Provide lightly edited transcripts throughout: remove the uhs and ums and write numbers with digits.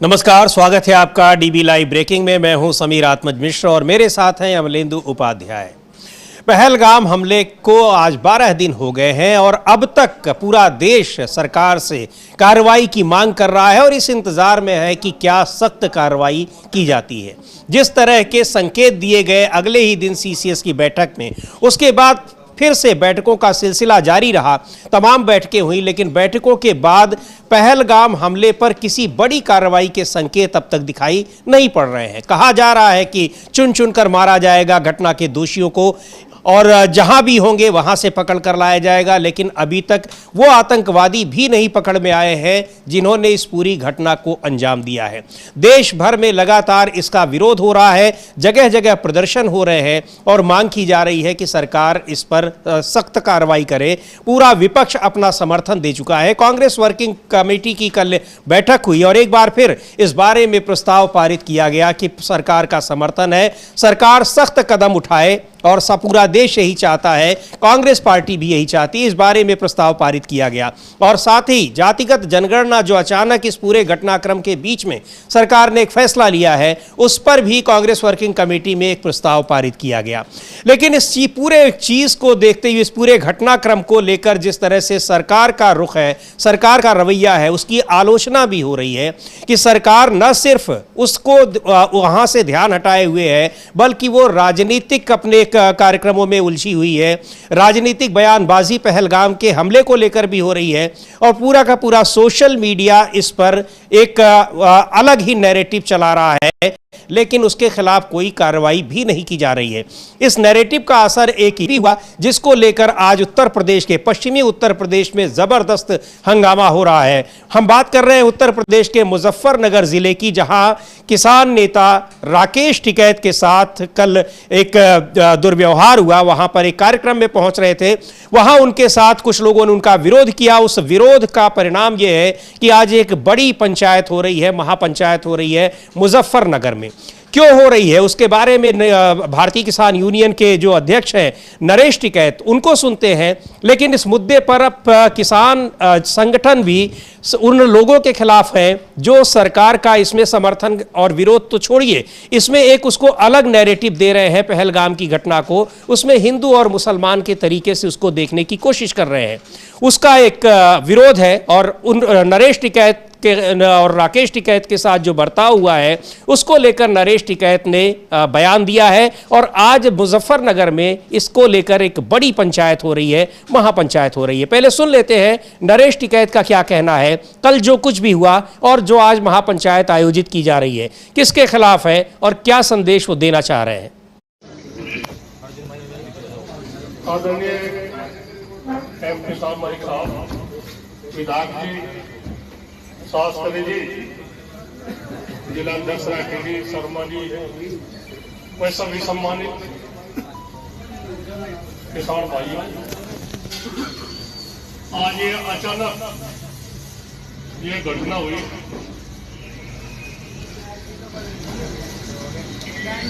नमस्कार, स्वागत है आपका डीबी लाइव ब्रेकिंग में। मैं हूं समीर आत्मज मिश्र और मेरे साथ हैं अमलेंदु उपाध्याय। पहलगाम हमले को आज 12 दिन हो गए हैं और अब तक पूरा देश सरकार से कार्रवाई की मांग कर रहा है और इस इंतजार में है कि क्या सख्त कार्रवाई की जाती है। जिस तरह के संकेत दिए गए अगले ही दिन सीसीएस की बैठक में, उसके बाद फिर से बैठकों का सिलसिला जारी रहा। तमाम बैठकें हुई, लेकिन बैठकों के बाद पहलगाम हमले पर किसी बड़ी कार्रवाई के संकेत अब तक दिखाई नहीं पड़ रहे हैं। कहा जा रहा है कि चुन चुन कर मारा जाएगा घटना के दोषियों को और जहां भी होंगे वहां से पकड़ कर लाया जाएगा, लेकिन अभी तक वो आतंकवादी भी नहीं पकड़ में आए हैं जिन्होंने इस पूरी घटना को अंजाम दिया है। देश भर में लगातार इसका विरोध हो रहा है, जगह जगह प्रदर्शन हो रहे हैं और मांग की जा रही है कि सरकार इस पर सख्त कार्रवाई करे। पूरा विपक्ष अपना समर्थन दे चुका है। कांग्रेस वर्किंग कमेटी की कल बैठक हुई और एक बार फिर इस बारे में प्रस्ताव पारित किया गया कि सरकार का समर्थन है, सरकार सख्त कदम उठाए और पूरा देश यही चाहता है, कांग्रेस पार्टी भी यही चाहती है। इस बारे में प्रस्ताव पारित किया गया और साथ ही जातिगत जनगणना जो अचानक इस पूरे घटनाक्रम के बीच में सरकार ने एक फैसला लिया है, उस पर भी कांग्रेस वर्किंग कमेटी में एक प्रस्ताव पारित किया गया। लेकिन इस पूरे चीज को देखते हुए, इस पूरे घटनाक्रम को लेकर जिस तरह से सरकार का रुख है, सरकार का रवैया है, उसकी आलोचना भी हो रही है कि सरकार न सिर्फ उसको वहां से ध्यान हटाए हुए है, बल्कि वो राजनीतिक अपने कार्यक्रमों में उलझी हुई है। राजनीतिक बयानबाजी पहलगाम के हमले को लेकर भी हो रही है और पूरा का पूरा सोशल मीडिया इस पर एक अलग ही नैरेटिव चला रहा है, लेकिन उसके खिलाफ कोई कार्रवाई भी नहीं की जा रही है। इस नैरेटिव का असर एक ही हुआ जिसको लेकर आज उत्तर प्रदेश के, पश्चिमी उत्तर प्रदेश में जबरदस्त हंगामा हो रहा है। हम बात कर रहे हैं उत्तर प्रदेश के मुजफ्फरनगर जिले की, जहां किसान नेता राकेश टिकैत के साथ कल एक दुर्व्यवहार हुआ। वहां पर एक कार्यक्रम में पहुंच रहे थे, वहां उनके साथ कुछ लोगों ने उनका विरोध किया। उस विरोध का परिणाम यह है कि आज एक बड़ी पंचायत हो रही है, महापंचायत हो रही है मुजफ्फरनगर में। क्यों हो रही है उसके बारे में भारतीय किसान यूनियन के जो अध्यक्ष हैं नरेश टिकैत, उनको सुनते हैं। लेकिन इस मुद्दे पर अब किसान संगठन भी उन लोगों के खिलाफ हैं जो सरकार का इसमें समर्थन और विरोध तो छोड़िए, इसमें एक उसको अलग नैरेटिव दे रहे हैं। पहलगाम की घटना को उसमें हिंदू और मुसलमान के तरीके से उसको देखने की कोशिश कर रहे हैं, उसका एक विरोध है। और उन नरेश टिकैत के और राकेश टिकैत के साथ जो बर्ताव हुआ है उसको लेकर नरेश टिकैत ने बयान दिया है और आज मुजफ्फरनगर में इसको लेकर एक बड़ी पंचायत हो रही है, महापंचायत हो रही है। पहले सुन लेते हैं नरेश टिकैत का क्या कहना है, कल जो कुछ भी हुआ और जो आज महापंचायत आयोजित की जा रही है, किसके खिलाफ है और क्या संदेश वो देना चाह रहे हैं। शास्त्री जी, जिला अध्यक्ष राकेश जी, शर्मा जी, वह सभी सम्मानित किसान भाइयों, आज ये अचानक ये घटना हुई,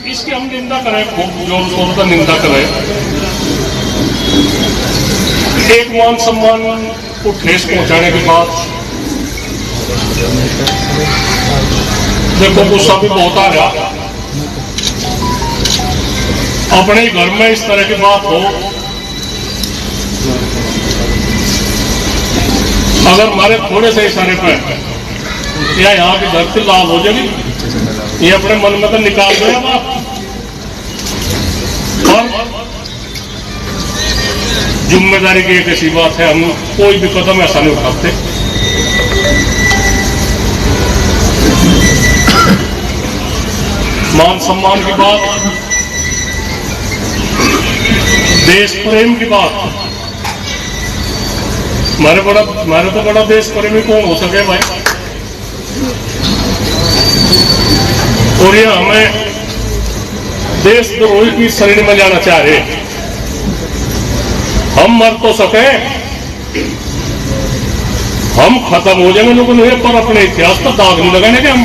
इसकी हम निंदा करें, खूब जोर शोर से निंदा करें। एक मान सम्मान को ठेस पहुंचाने के बाद देखो गुस्सा भी बहुत आ रहा। अपने घर में इस तरह की बात हो, अगर हमारे थोड़े से इशारे पर या यहाँ की धरती लाल हो जाएगी, ये अपने मन में तो निकाल दो बात। और जिम्मेदारी की एक ऐसी बात है, हम कोई भी कदम ऐसा नहीं उठाते। मान सम्मान की बात, देश प्रेम की बात, हमारे तो बड़ा देश प्रेमी कौन हो सके भाई। और ये हमें देशद्रोही की श्रेणी में जाना चाह रहे। हम मर तो सके, हम खत्म हो जाएंगे लोगों ने, पर अपने इतिहास पर दाग नहीं लगाने के हम।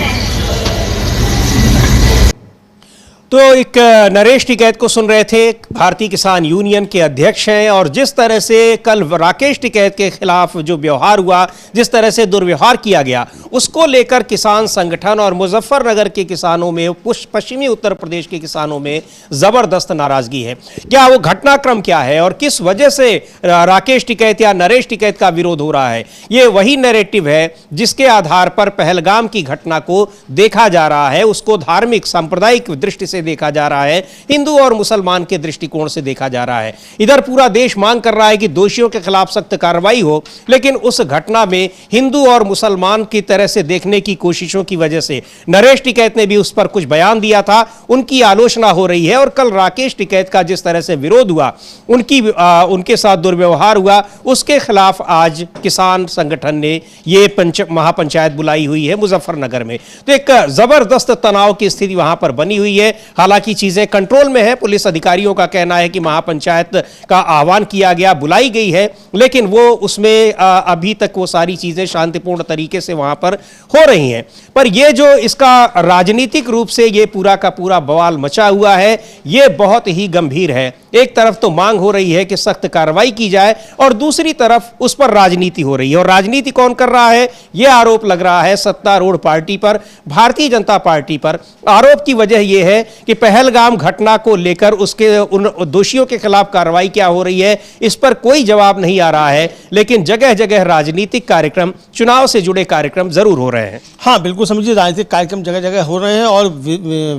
तो एक नरेश टिकैत को सुन रहे थे, भारतीय किसान यूनियन के अध्यक्ष हैं, और जिस तरह से कल राकेश टिकैत के खिलाफ जो व्यवहार हुआ, जिस तरह से दुर्व्यवहार किया गया, उसको लेकर किसान संगठन और मुजफ्फरनगर के किसानों में, पश्चिमी उत्तर प्रदेश के किसानों में जबरदस्त नाराजगी है। क्या वो घटनाक्रम क्या है और किस वजह से राकेश टिकैत या नरेश टिकैत का विरोध हो रहा है? ये वही नैरेटिव है जिसके आधार पर पहलगाम की घटना को देखा जा रहा है, उसको धार्मिक सांप्रदायिक दृष्टि से देखा जा रहा है, हिंदू और मुसलमान के दृष्टिकोण से देखा जा रहा है। इधर पूरा देश मांग कर रहा है कि दोषियों के खिलाफ सख्त कार्रवाई हो, लेकिन उस घटना में हिंदू और मुसलमान की तरह से देखने की कोशिशों की वजह से नरेश टिकैत ने भी उस पर कुछ बयान दिया था, उनकी आलोचना हो रही है। और कल राकेश टिकैत का जिस तरह से विरोध हुआ, उनके साथ दुर्व्यवहार हुआ, उसके खिलाफ आज किसान संगठन ने ये महापंचायत बुलाई हुई है मुजफ्फरनगर में। तो एक जबरदस्त तनाव की स्थिति वहां पर बनी हुई है। हालांकि चीजें कंट्रोल में है, पुलिस अधिकारियों का कहना है कि महापंचायत का आह्वान किया गया, बुलाई गई है, लेकिन वो उसमें अभी तक वो सारी चीजें शांतिपूर्ण तरीके से वहां पर हो रही हैं। पर ये जो इसका राजनीतिक रूप से ये पूरा का पूरा बवाल मचा हुआ है, ये बहुत ही गंभीर है। एक तरफ तो मांग हो रही है कि सख्त कार्रवाई की जाए, और दूसरी तरफ उस पर राजनीति हो रही है। और राजनीति कौन कर रहा है? यह आरोप लग रहा है सत्तारूढ़ पार्टी पर, भारतीय जनता पार्टी पर। आरोप की वजह यह है कि पहलगाम घटना को लेकर उसके उन दोषियों के खिलाफ कार्रवाई क्या हो रही है, इस पर कोई जवाब नहीं आ रहा है। लेकिन जगह जगह राजनीतिक कार्यक्रम, चुनाव से जुड़े कार्यक्रम जरूर हो रहे हैं। हाँ, बिल्कुल समझिए, राजनीतिक कार्यक्रम जगह जगह हो रहे हैं और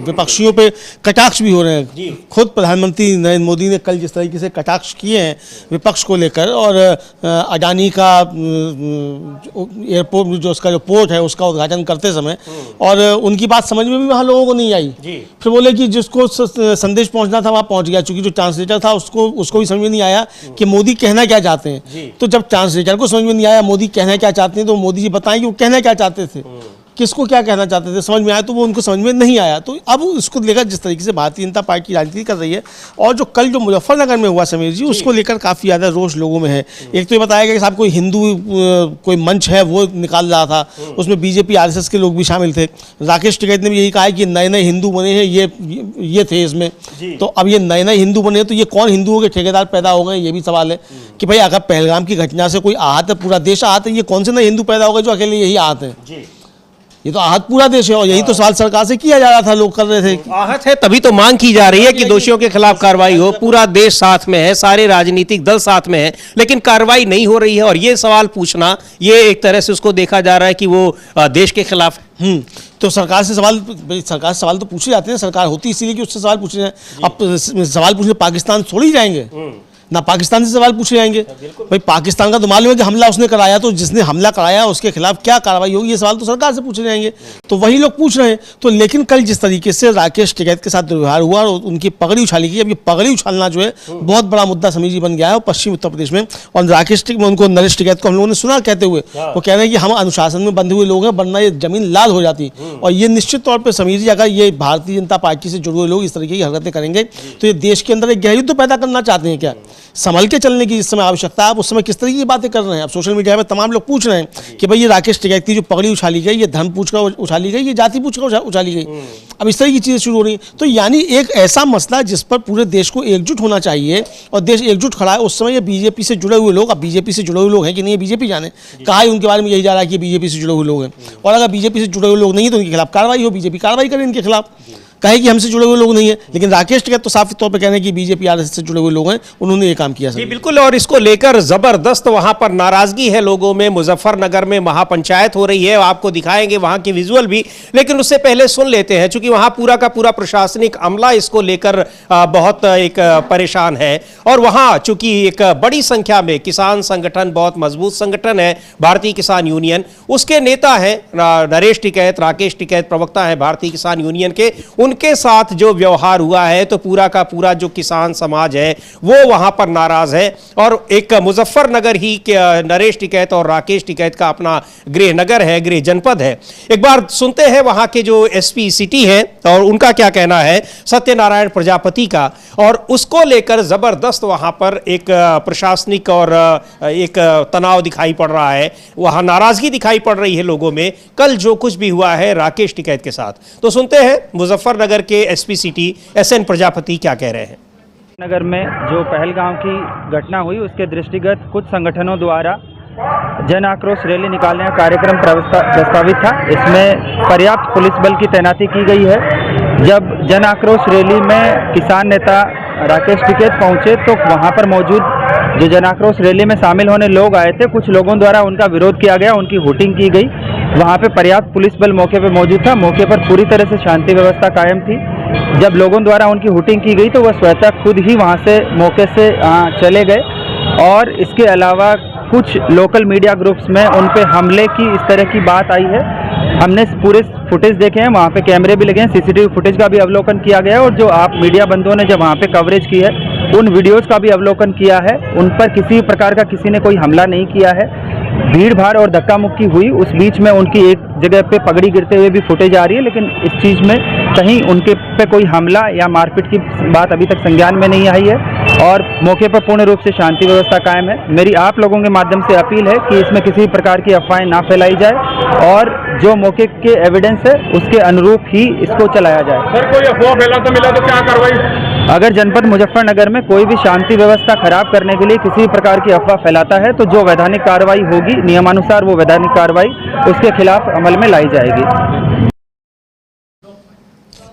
विपक्षियों पे कटाक्ष भी हो रहे हैं। खुद प्रधानमंत्री नरेंद्र मोदी ने कल जिस तरीके से कटाक्ष किए हैं विपक्ष को लेकर, और अडानी का एयरपोर्ट जो उसका जो पोर्ट है उसका उद्घाटन करते समय, और उनकी बात समझ में भी वहाँ लोगों को नहीं आई। फिर बोले कि जिसको संदेश पहुंचना था वहाँ पहुंच गया, चूंकि जो ट्रांसलेटर था उसको भी समझ में नहीं आया कि मोदी कहना क्या चाहते हैं। तो जब ट्रांसलेटर को समझ में नहीं आया मोदी कहना क्या चाहते हैं, तो मोदी जी बताएं कि वो कहना क्या चाहते थे, किसको क्या कहना चाहते थे, समझ में आया तो वो उनको समझ में नहीं आया। तो अब उसको लेकर जिस तरीके से भारतीय जनता पार्टी राजनीति कर रही है, और जो कल जो मुजफ्फरनगर में हुआ समीर जी, उसको लेकर काफ़ी ज़्यादा रोष लोगों में है। एक तो ये बताया गया कि साहब कोई हिंदू कोई मंच है वो निकाल रहा था, उसमें बीजेपी आरएसएस के लोग भी शामिल थे। राकेश टिकैत ने भी यही कहा है कि नए नए हिंदू बने हैं, ये थे इसमें। तो अब ये नए नए हिंदू बने हैं तो ये कौन हिंदुओं के ठेकेदार पैदा हो गए, ये भी सवाल है कि भाई अगर पहलगाम की घटना से कोई आहत है, पूरा देश आहत है, ये कौन से नए हिंदू पैदा हो गए जो अकेले यही आहत है? ये तो आहत पूरा देश है, और यही तो सवाल सरकार से किया जा रहा था, लोग कर रहे थे। आहत है तभी तो मांग की जा रही है कि दोषियों के खिलाफ कार्रवाई हो। पूरा देश साथ में है, सारे राजनीतिक दल साथ में है, लेकिन कार्रवाई नहीं हो रही है। और ये सवाल पूछना, ये एक तरह से उसको देखा जा रहा है कि वो देश के खिलाफ है। तो सरकार से सवाल तो पूछे जाते हैं, सरकार होती इसीलिए कि उससे सवाल पूछे जाए। अब सवाल पूछने पाकिस्तान थोड़ी जाएंगे, ना पाकिस्तान से सवाल पूछे जाएंगे। भाई पाकिस्तान का तो मालूम है कि हमला उसने कराया, तो जिसने हमला कराया उसके खिलाफ क्या कार्रवाई होगी, ये सवाल तो सरकार से पूछे जाएंगे। तो वही लोग पूछ रहे हैं। तो लेकिन कल जिस तरीके से राकेश टिकैत के साथ दुर्व्यवहार हुआ और उनकी पगड़ी उछाली गई, अब ये पगड़ी उछालना जो है बहुत बड़ा मुद्दा समीर जी बन गया है पश्चिमी उत्तर प्रदेश में। और नरेश टिकैत को हम लोगों ने सुना कहते हुए, वो कह रहे हैं कि हम अनुशासन में बंधे हुए लोग हैं, वरना ये जमीन लाल हो जाती। और ये निश्चित तौर पर समीर जी, अगर ये भारतीय जनता पार्टी से जुड़े हुए लोग इस तरीके की हरकतें करेंगे तो ये देश के अंदर एक गहरी तो पैदा करना चाहते हैं क्या? संभल के चलने की जिस समय आवश्यकता है, आप उस समय किस तरह की बातें कर रहे हैं? अब सोशल मीडिया में तमाम लोग पूछ रहे हैं कि भाई ये राकेश टिकैत की जो पगड़ी उछाली गई, ये धर्म पूछकर उछाली गई, ये जाति पूछकर उछाली गई। अब इस तरह की चीज़ें शुरू हो रही। तो यानी एक ऐसा मसला जिस पर पूरे देश को एकजुट होना चाहिए, और देश एकजुट खड़ा है, उस समय ये बीजेपी से जुड़े हुए लोग, अब बीजेपी से जुड़े हुए लोग हैं कि नहीं बीजेपी जाने, कहा है उनके बारे में यही जा रहा है कि बीजेपी से जुड़े हुए लोग हैं। और अगर बीजेपी से जुड़े हुए लोग नहीं तो उनके खिलाफ कार्रवाई हो, बीजेपी कार्रवाई करे इनके खिलाफ, कहे कि हमसे जुड़े हुए लोग नहीं है। लेकिन राकेश टिकैत तो साफ तौर पे कह रहे हैं कि बीजेपी आरएसएस से जुड़े हुए लोग हैं, उन्होंने ये काम किया। जी बिल्कुल, और इसको लेकर जबरदस्त वहां पर नाराजगी है लोगों में। मुजफ्फरनगर में महापंचायत हो रही है, आपको दिखाएंगे वहां की विजुअल भी, लेकिन उससे पहले सुन लेते हैं, चूंकि वहां पूरा का पूरा प्रशासनिक अमला इसको लेकर बहुत एक परेशान है। और वहां चूंकि एक बड़ी संख्या में किसान संगठन, बहुत मजबूत संगठन है भारतीय किसान यूनियन, उसके नेता है नरेश टिकैत, राकेश टिकैत प्रवक्ता है भारतीय किसान यूनियन के, उनके साथ जो व्यवहार हुआ है, तो पूरा का पूरा जो किसान समाज है वो वहां पर नाराज है। और एक मुजफ्फरनगर ही के नरेश टिकैत और राकेश टिकैत का अपना गृह नगर है, गृह जनपद है। एक बार सुनते हैं वहां के जो एसपी सिटी है और उनका क्या कहना है, सत्यनारायण प्रजापति का, और उसको लेकर जबरदस्त वहां पर एक प्रशासनिक और एक तनाव दिखाई पड़ रहा है, वहां नाराजगी दिखाई पड़ रही है लोगों में, कल जो कुछ भी हुआ है राकेश टिकैत के साथ। तो सुनते हैं मुजफ्फर मुजफ्फरनगर के एसपी सिटी SN प्रजापति क्या कह रहे हैं। नगर में जो पहलगाम की घटना हुई उसके दृष्टिगत कुछ संगठनों द्वारा जन आक्रोश रैली निकालने का कार्यक्रम प्रस्तावित था। इसमें पर्याप्त पुलिस बल की तैनाती की गई है। जब जन आक्रोश रैली में किसान नेता राकेश टिकैत पहुंचे तो वहां पर मौजूद जो जन आक्रोश रैली में शामिल होने लोग आए थे, कुछ लोगों द्वारा उनका विरोध किया गया, उनकी हुटिंग की गई। वहां पे पर्याप्त पुलिस बल मौके पर मौजूद था। मौके पर पूरी तरह से शांति व्यवस्था कायम थी। जब लोगों द्वारा उनकी हुटिंग की गई तो वह स्वतः खुद ही वहां से मौके से चले गए। और इसके अलावा कुछ लोकल मीडिया ग्रुप्स में उन पे हमले की इस तरह की बात आई है। हमने पूरे फुटेज देखे हैं, वहाँ पे कैमरे भी लगे हैं, CCTV फुटेज का भी अवलोकन किया गया है। और जो आप मीडिया बंधुओं ने जब वहाँ पे कवरेज की है उन वीडियोज़ का भी अवलोकन किया है। उन पर किसी प्रकार का किसी ने कोई हमला नहीं किया है। भीड़ भाड़ और धक्का मुक्की हुई, उस बीच में उनकी एक जगह पे पगड़ी गिरते हुए भी फुटेज आ रही है, लेकिन इस चीज़ में कहीं उनके पे कोई हमला या मारपीट की बात अभी तक संज्ञान में नहीं आई है। और मौके पर पूर्ण रूप से शांति व्यवस्था कायम है। मेरी आप लोगों के माध्यम से अपील है कि इसमें किसी प्रकार की अफवाहें ना फैलाई जाए और जो मौके के एविडेंस है उसके अनुरूप ही इसको चलाया जाए। सर कोई अफवाह फैला तो मिला तो क्या कार्रवाई? अगर जनपद मुजफ्फरनगर में कोई भी शांति व्यवस्था खराब करने के लिए किसी प्रकार की अफवाह फैलाता है तो जो वैधानिक कार्रवाई होगी, नियमानुसार वो वैधानिक कार्रवाई उसके खिलाफ अमल में लाई जाएगी।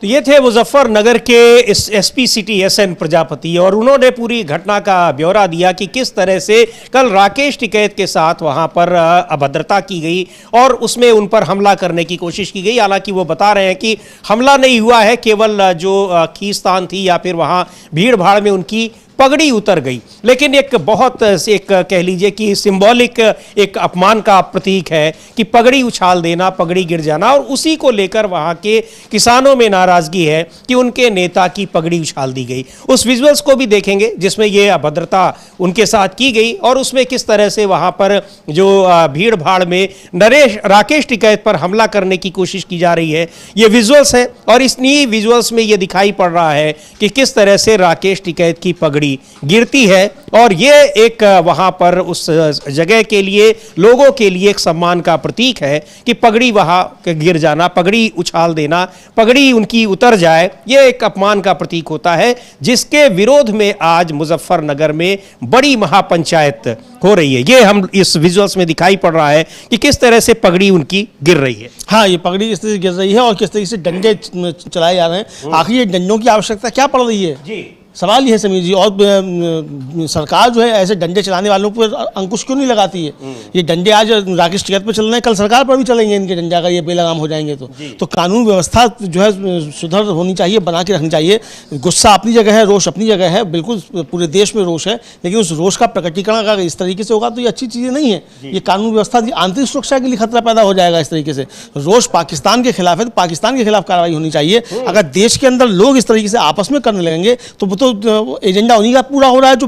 तो ये थे मुजफ्फरनगर के इस एसपी सिटी SN प्रजापति और उन्होंने पूरी घटना का ब्यौरा दिया कि किस तरह से कल राकेश टिकैत के साथ वहां पर अभद्रता की गई और उसमें उन पर हमला करने की कोशिश की गई। हालांकि वो बता रहे हैं कि हमला नहीं हुआ है, केवल जो खींचतान थी या फिर वहां भीड़ भाड़ में उनकी पगड़ी उतर गई। लेकिन एक बहुत एक कह लीजिए कि सिंबॉलिक एक अपमान का प्रतीक है कि पगड़ी उछाल देना, पगड़ी गिर जाना, और उसी को लेकर वहां के किसानों में नाराजगी है कि उनके नेता की पगड़ी उछाल दी गई। उस विजुअल्स को भी देखेंगे जिसमें ये अभद्रता उनके साथ की गई और उसमें किस तरह से वहां पर जो भीड़ भाड़ में राकेश टिकैत पर हमला करने की कोशिश की जा रही है। ये विजुअल्स है और इन्हीं विजुअल्स में ये दिखाई पड़ रहा है कि किस तरह से राकेश टिकैत की पगड़ी गिरती है और ये एक वहां पर उस जगह के लिए, लोगों के लिए एक सम्मान का प्रतीक है कि पगड़ी वहां गिर जाना, पगड़ी उछाल देना, पगड़ी उनकी उतर जाए, ये एक अपमान का प्रतीक होता है, जिसके विरोध में आज मुजफ्फरनगर में बड़ी महापंचायत हो रही है। ये हम इस विजुअल्स में दिखाई पड़ रहा है कि किस तरह से पगड़ी उनकी गिर रही है। हाँ, ये पगड़ी किस तरह से गिर रही है और किस तरह से डंडे चलाए जा रहे हैं। आखिर ये डंडों की आवश्यकता क्या पड़ रही है जी, सवाल ये है समीर जी। और सरकार जो है ऐसे डंडे चलाने वालों पर अंकुश क्यों नहीं लगाती है। ये डंडे आज राकेश टिकैत पर चल रहे हैं, कल सरकार पर भी चलेंगे इनके डंडे, अगर ये बेलगाम हो जाएंगे तो कानून व्यवस्था जो है सुधर होनी चाहिए, बना के रखनी चाहिए। गुस्सा अपनी जगह है, रोष अपनी जगह है, बिल्कुल पूरे देश में रोष है, लेकिन उस रोष का प्रकटीकरण अगर इस तरीके से होगा तो ये अच्छी चीज़ें नहीं है। ये कानून व्यवस्था की आंतरिक सुरक्षा के लिए खतरा पैदा हो जाएगा इस तरीके से। रोष पाकिस्तान के खिलाफ है तो पाकिस्तान के खिलाफ कार्रवाई होनी चाहिए। अगर देश के अंदर लोग इस तरीके से आपस में करने लगेंगे तो वो तो एजेंडा उन्हीं का पूरा हो रहा है जो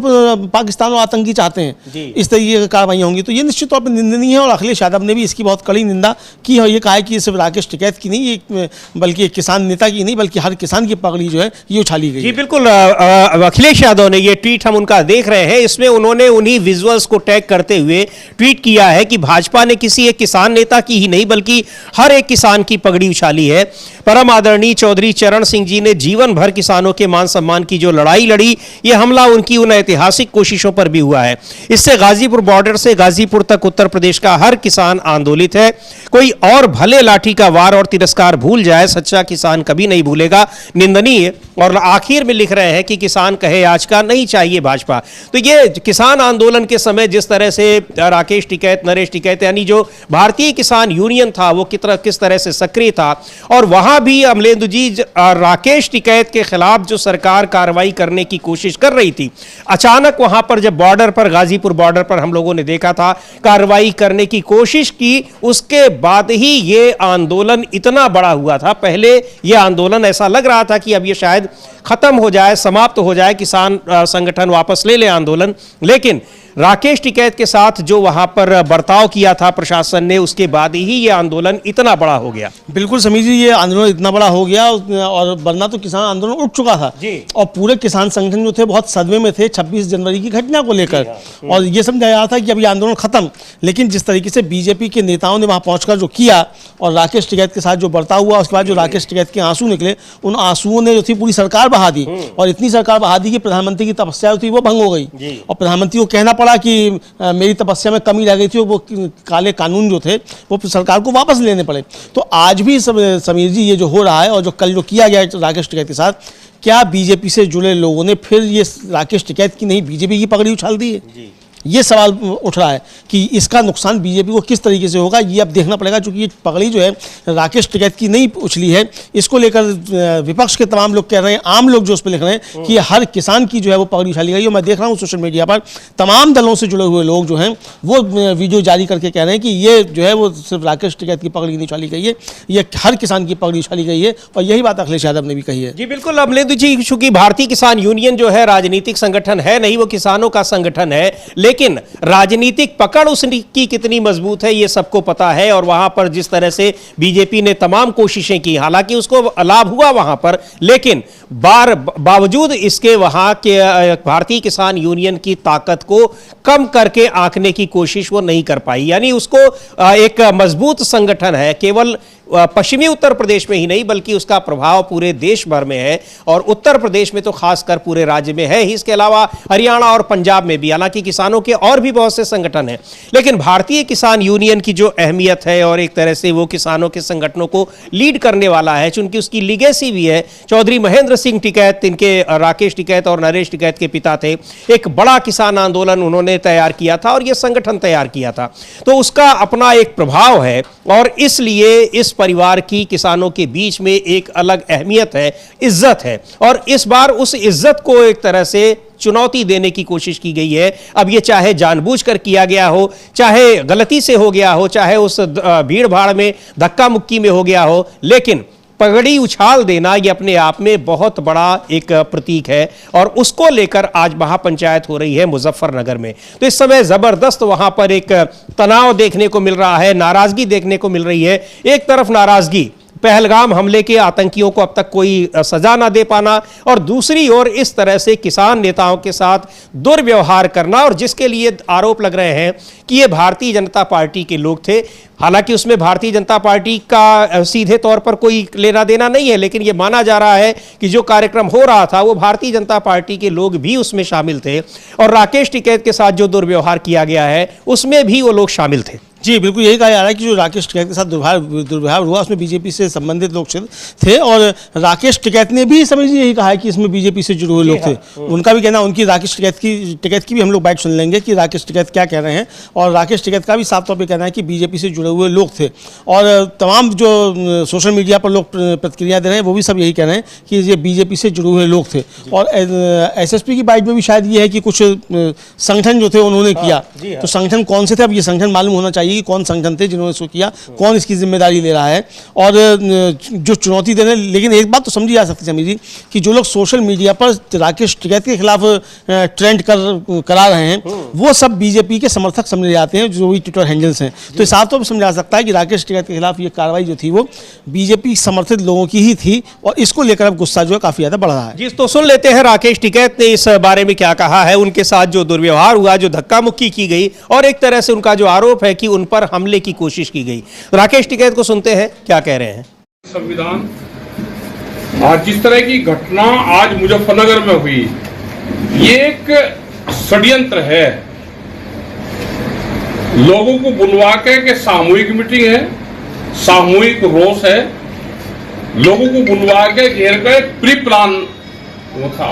पाकिस्तान और आतंकी चाहते हैं। इस तरीके की कार्रवाई होंगी तो ये निश्चित तौर पर निंदनीय है और अखिलेश यादव ने भी इसकी बहुत कड़ी निंदा की है। ये कहा है कि सिर्फ राकेश टिकैत की नहीं, बल्कि एक किसान नेता की नहीं, बल्कि हर किसान की पगड़ी जो है ये उछाली गई। जी बिल्कुल, अखिलेश यादव ने ये ट्वीट हम उनका देख रहे हैं, इसमें उन्होंने उन्हीं विजुअल्स को टैग करते हुए ट्वीट किया है कि भाजपा ने किसी एक किसान नेता की ही नहीं बल्कि हर एक किसान की पगड़ी उछाली है। परम आदरणीय चौधरी चरण सिंह जी ने जीवन भर किसानों के मान सम्मान की जो लड़ाई लड़ी, ये हमला उनकी उन ऐतिहासिक कोशिशों पर भी हुआ है। इससे गाजीपुर बॉर्डर से गाजीपुर तक उत्तर प्रदेश का हर किसान आंदोलित है। कोई और भले लाठी का वार और तिरस्कार भूल जाए, सच्चा किसान कभी नहीं भूलेगा, निंदनीय। और आखिर में लिख रहे हैं कि किसान कहे आज का नहीं चाहिए भाजपा। तो ये किसान आंदोलन के समय जिस तरह से राकेश टिकैत, नरेश टिकैत यानी जो भारतीय किसान यूनियन था वो किस तरह से सक्रिय था, और वहां भी अमलेंदु जी राकेश टिकैत के खिलाफ जो सरकार कार्रवाई करने की कोशिश कर रही थी, अचानक वहां पर जब बॉर्डर पर, गाजीपुर बॉर्डर पर हम लोगों ने देखा था कार्रवाई करने की कोशिश की, उसके बाद ही ये आंदोलन इतना बड़ा हुआ था। पहले ये आंदोलन ऐसा लग रहा था कि अब ये शायद खत्म हो जाए, समाप्त हो जाए, किसान संगठन वापस ले ले आंदोलन, लेकिन राकेश टिकैत के साथ जो वहां पर बर्ताव किया था प्रशासन ने, उसके बाद ही ये आंदोलन इतना बड़ा हो गया। बिल्कुल समीर जी, ये आंदोलन इतना बड़ा हो गया और वरना तो किसान आंदोलन उठ चुका था जी। और पूरे किसान संगठन जो थे बहुत सदमे में थे 26 जनवरी की घटना को लेकर, और ये समझा जा रहा था कि अब ये आंदोलन खत्म। लेकिन जिस तरीके से बीजेपी के नेताओं ने वहां पहुंचकर जो किया और राकेश टिकैत के साथ जो बर्ताव हुआ, उसके बाद जो राकेश टिकैत के आंसू निकले, उन आंसुओं ने जो थी पूरी सरकार बहा दी, और इतनी सरकार बहा दी कि प्रधानमंत्री की तपस्या जो थी वो भंग हो गई और प्रधानमंत्री को कहना पड़ा कि मेरी तपस्या में कमी रह गई थी, वो काले कानून जो थे वो सरकार को वापस लेने पड़े। तो आज भी समीर जी ये जो हो रहा है और जो कल जो किया गया राकेश टिकैत के साथ, क्या बीजेपी से जुड़े लोगों ने फिर ये राकेश टिकैत की नहीं बीजेपी की पगड़ी उछाल दी है? ये सवाल उठ रहा है कि इसका नुकसान बीजेपी को किस तरीके से होगा, ये अब देखना पड़ेगा। क्योंकि ये पगड़ी जो है राकेश टिकैत की नहीं उछली है, इसको लेकर विपक्ष के तमाम लोग कह रहे हैं, आम लोग जो उस पर लिख रहे हैं कि हर किसान की जो है वो पगड़ी उछाली गई है। मैं देख रहा हूँ सोशल मीडिया पर तमाम दलों से जुड़े हुए लोग जो हैं वो वीडियो जारी करके कह रहे हैं कि ये जो है वो सिर्फ राकेश टिकैत की पगड़ी नहीं उछाली गई है, ये हर किसान की पगड़ी उछाली गई है। और यही बात अखिलेश यादव ने भी कही है। जी बिल्कुल अमलेंदु जी, चूंकि भारतीय किसान यूनियन जो है राजनीतिक संगठन है नहीं, वो किसानों का संगठन है, लेकिन राजनीतिक पकड़ उसकी कितनी मजबूत है ये सबको पता है। और वहां पर जिस तरह से बीजेपी ने तमाम कोशिशें की, हालांकि उसको लाभ हुआ वहां पर, लेकिन बावजूद इसके वहां के भारतीय किसान यूनियन की ताकत को कम करके आंकने की कोशिश वो नहीं कर पाई। यानी उसको एक मजबूत संगठन है, केवल पश्चिमी उत्तर प्रदेश में ही नहीं बल्कि उसका प्रभाव पूरे देश भर में है, और उत्तर प्रदेश में तो खासकर पूरे राज्य में है ही, इसके अलावा हरियाणा और पंजाब में भी। हालांकि किसानों के और भी बहुत से संगठन हैं, लेकिन भारतीय किसान यूनियन की जो अहमियत है और एक तरह से वो किसानों के संगठनों को लीड करने वाला है, चूंकि उसकी लीगेसी भी है। चौधरी महेंद्र सिंह टिकैत, इनके राकेश टिकैत और नरेश टिकैत के पिता थे, एक बड़ा किसान आंदोलन उन्होंने तैयार किया था और यह संगठन तैयार किया था, तो उसका अपना एक प्रभाव है। और इसलिए इस परिवार की किसानों के बीच में एक अलग अहमियत है, इज्जत है, और इस बार उस इज्जत को एक तरह से चुनौती देने की कोशिश की गई है। अब ये चाहे जानबूझकर किया गया हो, चाहे गलती से हो गया हो, चाहे उस भीड़ भाड़ में धक्का मुक्की में हो गया हो, लेकिन पगड़ी उछाल देना ये अपने आप में बहुत बड़ा एक प्रतीक है। और उसको लेकर आज महापंचायत हो रही है मुजफ्फरनगर में। तो इस समय जबरदस्त वहां पर एक तनाव देखने को मिल रहा है, नाराजगी देखने को मिल रही है। एक तरफ नाराजगी पहलगाम हमले के आतंकियों को अब तक कोई सजा ना दे पाना, और दूसरी ओर इस तरह से किसान नेताओं के साथ दुर्व्यवहार करना, और जिसके लिए आरोप लग रहे हैं कि ये भारतीय जनता पार्टी के लोग थे। हालांकि उसमें भारतीय जनता पार्टी का सीधे तौर पर कोई लेना देना नहीं है, लेकिन ये माना जा रहा है कि जो कार्यक्रम हो रहा था वो भारतीय जनता पार्टी के लोग भी उसमें शामिल थे, और राकेश टिकैत के साथ जो दुर्व्यवहार किया गया है उसमें भी वो लोग शामिल थे। जी बिल्कुल, यही कहा जा रहा है कि जो राकेश टिकैत के साथ दुर्व्यवहार हुआ उसमें बीजेपी से संबंधित लोग थे, और राकेश टिकैत ने भी समझिए यही कहा है कि इसमें बीजेपी से जुड़े हुए लोग थे। उनका भी कहना, उनकी राकेश टिकैत की भी हम लोग बाइट सुन लेंगे कि राकेश टिकैत क्या कह रहे हैं, और राकेश टिकैत का भी साफ तौर पर कहना है कि बीजेपी से जुड़े हुए लोग थे। और तमाम जो सोशल मीडिया पर लोग प्रतिक्रिया दे रहे हैं वो भी सब यही कह रहे हैं कि ये बीजेपी से जुड़े हुए लोग थे। और एसएसपी की बाइट में भी शायद ये है कि कुछ संगठन जो थे उन्होंने किया, तो संगठन कौन से थे अब ये संगठन मालूम होना चाहिए कि कौन संगठन थे जिन्होंने इसको किया, कौन इसकी जिम्मेदारी ले रहा है और जो चुनौती दे रहे हैं। लेकिन एक बात तो समझी जा सकती है समीर जी कि जो लोग सोशल मीडिया पर राकेश टिकैत के खिलाफ ट्रेंड करा रहे हैं वो सब बीजेपी के समर्थक समझे जाते हैं, जो भी ट्विटर हैंडल्स हैं। तो इस साफ तौर पर समझा जा सकता है कि राकेश टिकैत के खिलाफ ये कार्रवाई जो थी वो बीजेपी समर्थित लोगों की ही थी, और इसको लेकर अब गुस्सा जो है काफी ज्यादा बढ़ रहा है। जी, तो सुन लेते हैं राकेश टिकैत ने इस बारे में क्या कहा है, उनके साथ जो दुर्व्यवहार हुआ, जो धक्का मुक्की की गई, और एक तरह से उनका जो आरोप है कि उन पर हमले की कोशिश की गई। राकेश टिकैत को सुनते हैं क्या कह रहे हैं। संविधान आज जिस तरह की घटना आज मुजफ्फरनगर में हुई, ये एक षड्यंत्र है। लोगों को बुलवा के सामूहिक मीटिंग है, सामूहिक रोष है, लोगों को बुलवा के घेर कर प्री प्लान वो था।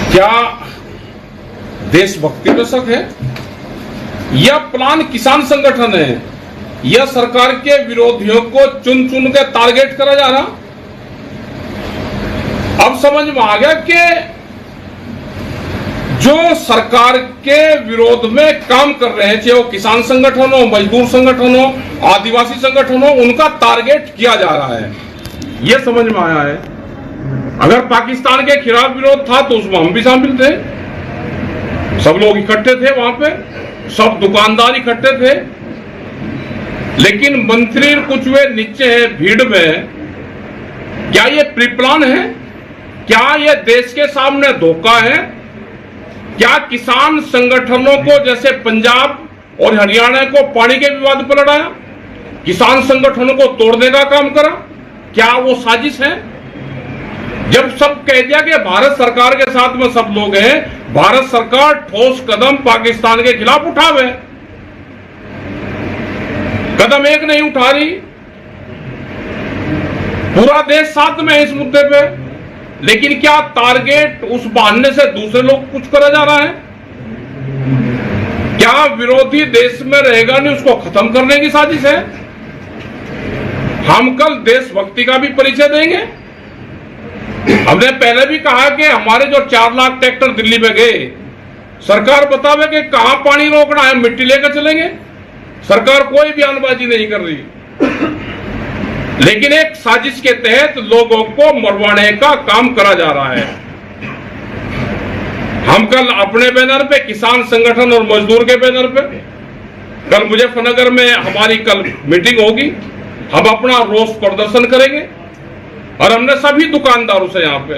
क्या देशभक्ति का शक है? यह प्लान किसान संगठन है, यह सरकार के विरोधियों को चुन चुन के टारगेट करा जा रहा। अब समझ में आ गया कि जो सरकार के विरोध में काम कर रहे हैं, चाहे वो किसान संगठन हो, मजदूर संगठन हो, आदिवासी संगठन हो, उनका टारगेट किया जा रहा है, यह समझ में आया है। अगर पाकिस्तान के खिलाफ विरोध था तो उसमें हम भी शामिल थे, सब लोग इकट्ठे थे वहां पे, सब दुकानदार इकट्ठे थे, लेकिन मंत्री कुछ वे नीचे है भीड़ में। क्या ये प्री प्लान है? क्या ये देश के सामने धोखा है? क्या किसान संगठनों को जैसे पंजाब और हरियाणा को पानी के विवाद पर लड़ाया, किसान संगठनों को तोड़ने का काम करा? क्या वो साजिश है? जब सब कह दिया कि भारत सरकार के साथ में सब लोग हैं, भारत सरकार ठोस कदम पाकिस्तान के खिलाफ उठावे, कदम एक नहीं उठा रही। पूरा देश साथ में है इस मुद्दे पे, लेकिन क्या टारगेट उस बहाने से दूसरे लोग कुछ करा जा रहा है? क्या विरोधी देश में रहेगा नहीं उसको खत्म करने की साजिश है? हम कल देशभक्ति का भी परिचय देंगे। हमने पहले भी कहा कि हमारे जो 4 लाख ट्रैक्टर दिल्ली में गए, सरकार बतावे कि कहां पानी रोकना है, मिट्टी लेकर चलेंगे। सरकार कोई बयानबाजी नहीं कर रही, लेकिन एक साजिश के तहत लोगों को मरवाने का काम करा जा रहा है। हम कल अपने बैनर पे, किसान संगठन और मजदूर के बैनर पे, कल मुजफ्फरनगर में हमारी कल मीटिंग होगी, हम अपना रोष प्रदर्शन करेंगे। और हमने सभी दुकानदारों से यहाँ पे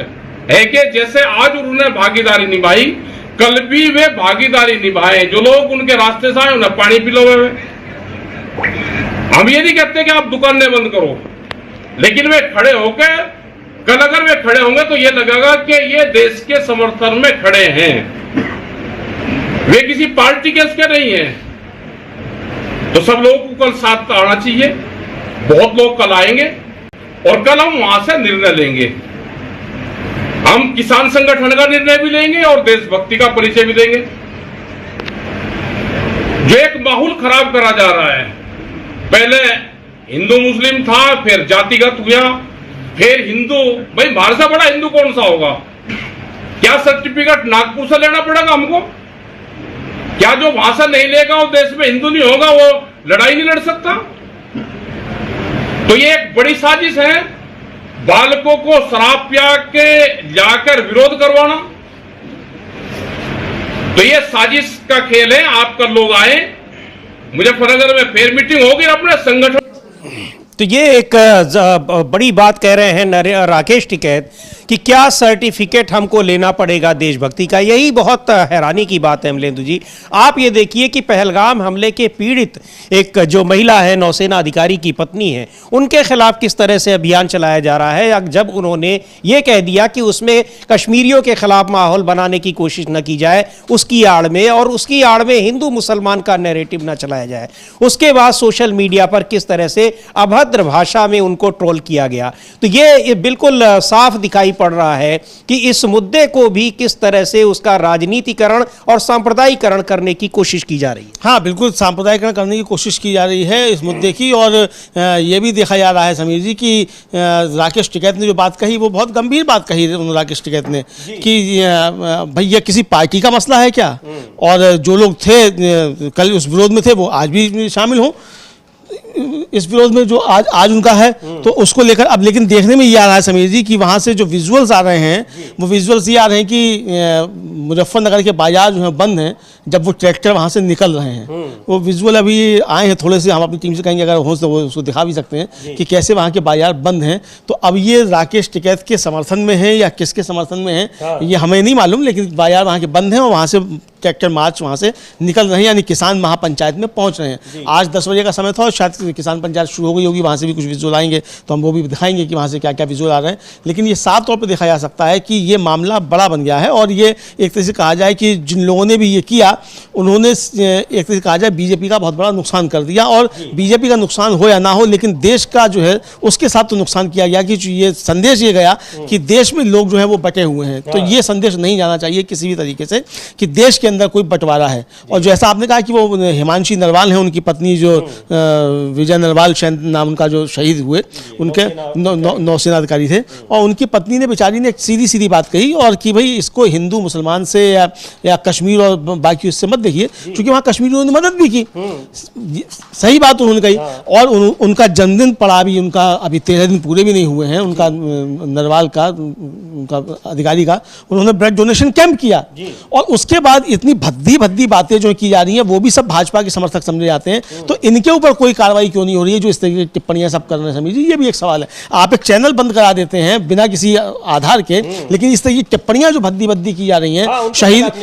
है कि जैसे आज उन्होंने भागीदारी निभाई, कल भी वे भागीदारी निभाए। जो लोग उनके रास्ते से आए उन्हें पानी पिलावे। हम ये नहीं कहते कि आप दुकानें बंद करो, लेकिन वे खड़े होकर, कल अगर वे खड़े होंगे तो ये लगेगा कि ये देश के समर्थन में खड़े हैं, वे किसी पार्टी के उसके नहीं हैं। तो सब लोगों को कल साथ आना चाहिए। बहुत लोग कल आएंगे और कल हम वहां से निर्णय लेंगे। हम किसान संगठन का निर्णय भी लेंगे और देशभक्ति का परिचय भी देंगे। जो एक माहौल खराब करा जा रहा है, पहले हिंदू मुस्लिम था, फिर जातिगत हुआ, फिर हिंदू। भाई भारत से बड़ा हिंदू कौन सा होगा? क्या सर्टिफिकेट नागपुर से लेना पड़ेगा हमको? क्या जो वहां से नहीं लेगा वो देश में हिंदू नहीं होगा, वो लड़ाई नहीं लड़ सकता? तो ये एक बड़ी साजिश है, बालकों को शराब पिया के जाकर विरोध करवाना। तो ये साजिश का खेल है। आप कर लोग आए, मुजफ्फरनगर में फिर मीटिंग होगी अपने संगठन। तो ये एक बड़ी बात कह रहे हैं राकेश टिकैत कि क्या सर्टिफिकेट हमको लेना पड़ेगा देशभक्ति का। यही बहुत हैरानी की बात है अमलेंदु जी। आप ये देखिए कि पहलगाम हमले के पीड़ित एक जो महिला है, नौसेना अधिकारी की पत्नी है, उनके खिलाफ किस तरह से अभियान चलाया जा रहा है। जब उन्होंने ये कह दिया कि उसमें कश्मीरियों के खिलाफ माहौल बनाने की कोशिश न की जाए, उसकी आड़ में, और उसकी आड़ में हिंदू मुसलमान का नैरेटिव न चलाया जाए, उसके बाद सोशल मीडिया पर किस तरह से अभद्र भाषा में उनको ट्रोल किया गया। तो ये बिल्कुल साफ दिखाई पड़ रहा है कि इस मुद्दे को भी किस तरह से उसका राजनीतिकरण और सांप्रदायिकरण करने की कोशिश की जा रही है। हाँ, बिल्कुल सांप्रदायिकरण करने की कोशिश की जा रही है इस मुद्दे की। और ये भी देखा जा रहा है समीर जी कि राकेश टिकैत ने जो बात कही वो बहुत गंभीर बात कही राकेश टिकैत ने कि भैया किसी पार्टी का मसला है क्या? और जो लोग थे कल उस विरोध में थे वो आज भी शामिल हों इस विरोध में जो आज उनका है, तो उसको लेकर अब लेकिन देखने में ये आ रहा है समीर जी कि वहाँ से जो विजुअल्स आ रहे हैं वो विजुअल्स ये आ रहे हैं कि मुजफ्फरनगर के बाजार जो हैं बंद हैं जब वो ट्रैक्टर वहाँ से निकल रहे हैं। वो विजुअल अभी आए हैं, थोड़े से हम अपनी टीम से कहेंगे अगर हो तो वो उसको दिखा भी सकते हैं कि कैसे वहाँ के बाजार बंद हैं। तो अब ये राकेश टिकैत के समर्थन में है या किसके समर्थन में है ये हमें नहीं मालूम, लेकिन बाजार वहाँ के बंद हैं और वहाँ से ट्रैक्टर मार्च वहाँ से निकल रहे हैं, यानी किसान महापंचायत में पहुँच रहे हैं। आज 10 बजे का समय था और शायद किसान पंचायत शुरू हो गई होगी, वहाँ से भी कुछ विजुअल आएंगे तो हम वो भी दिखाएंगे कि वहाँ से क्या क्या विजुअल आ रहे हैं। लेकिन ये साफ तौर पर देखा जा सकता है कि ये मामला बड़ा बन गया है और ये एक तरह से कहा जाए कि जिन लोगों ने भी ये किया उन्होंने एक तरह से कहा जाए बीजेपी का बहुत बड़ा नुकसान कर दिया। और बीजेपी का नुकसान हो या ना हो, लेकिन देश का जो है उसके साथ तो नुकसान किया गया कि ये संदेश ये गया कि देश में लोग जो है वो बटे हुए हैं। तो ये संदेश नहीं जाना चाहिए किसी भी तरीके से कि देश के अंदर कोई बंटवारा है। और जैसा आपने कहा कि वो हिमांशी नरवाल हैं, उनकी पत्नी जो विजय नरवाल शायद नाम उनका जो शहीद हुए, उनके नौसेना अधिकारी थे, और उनकी पत्नी ने बेचारी ने एक सीधी सीधी बात कही और कि भाई इसको हिंदू मुसलमान से या कश्मीर और बाकी उससे मत देखिए, क्योंकि वहाँ कश्मीरियों ने मदद भी की, सही बात उन्होंने कही। और उनका जन्मदिन पड़ा भी, उनका अभी 13 दिन पूरे भी नहीं हुए हैं उनका, नरवाल का, उनका अधिकारी का, उन्होंने ब्लड डोनेशन कैंप किया, और उसके बाद इतनी भद्दी बातें जो की जा रही हैं वो भी सब भाजपा के समर्थक समझे जाते हैं। तो इनके ऊपर कोई कार्रवाई क्यों नहीं हो रही है जो इस तरह की टिप्पणियां सब कर रहे हैं? समझिए, ये भी एक सवाल है। आप एक चैनल बंद करा देते हैं बिना किसी आधार के, लेकिन इस तरह की टिप्पणियां जो भद्दी की जा रही हैं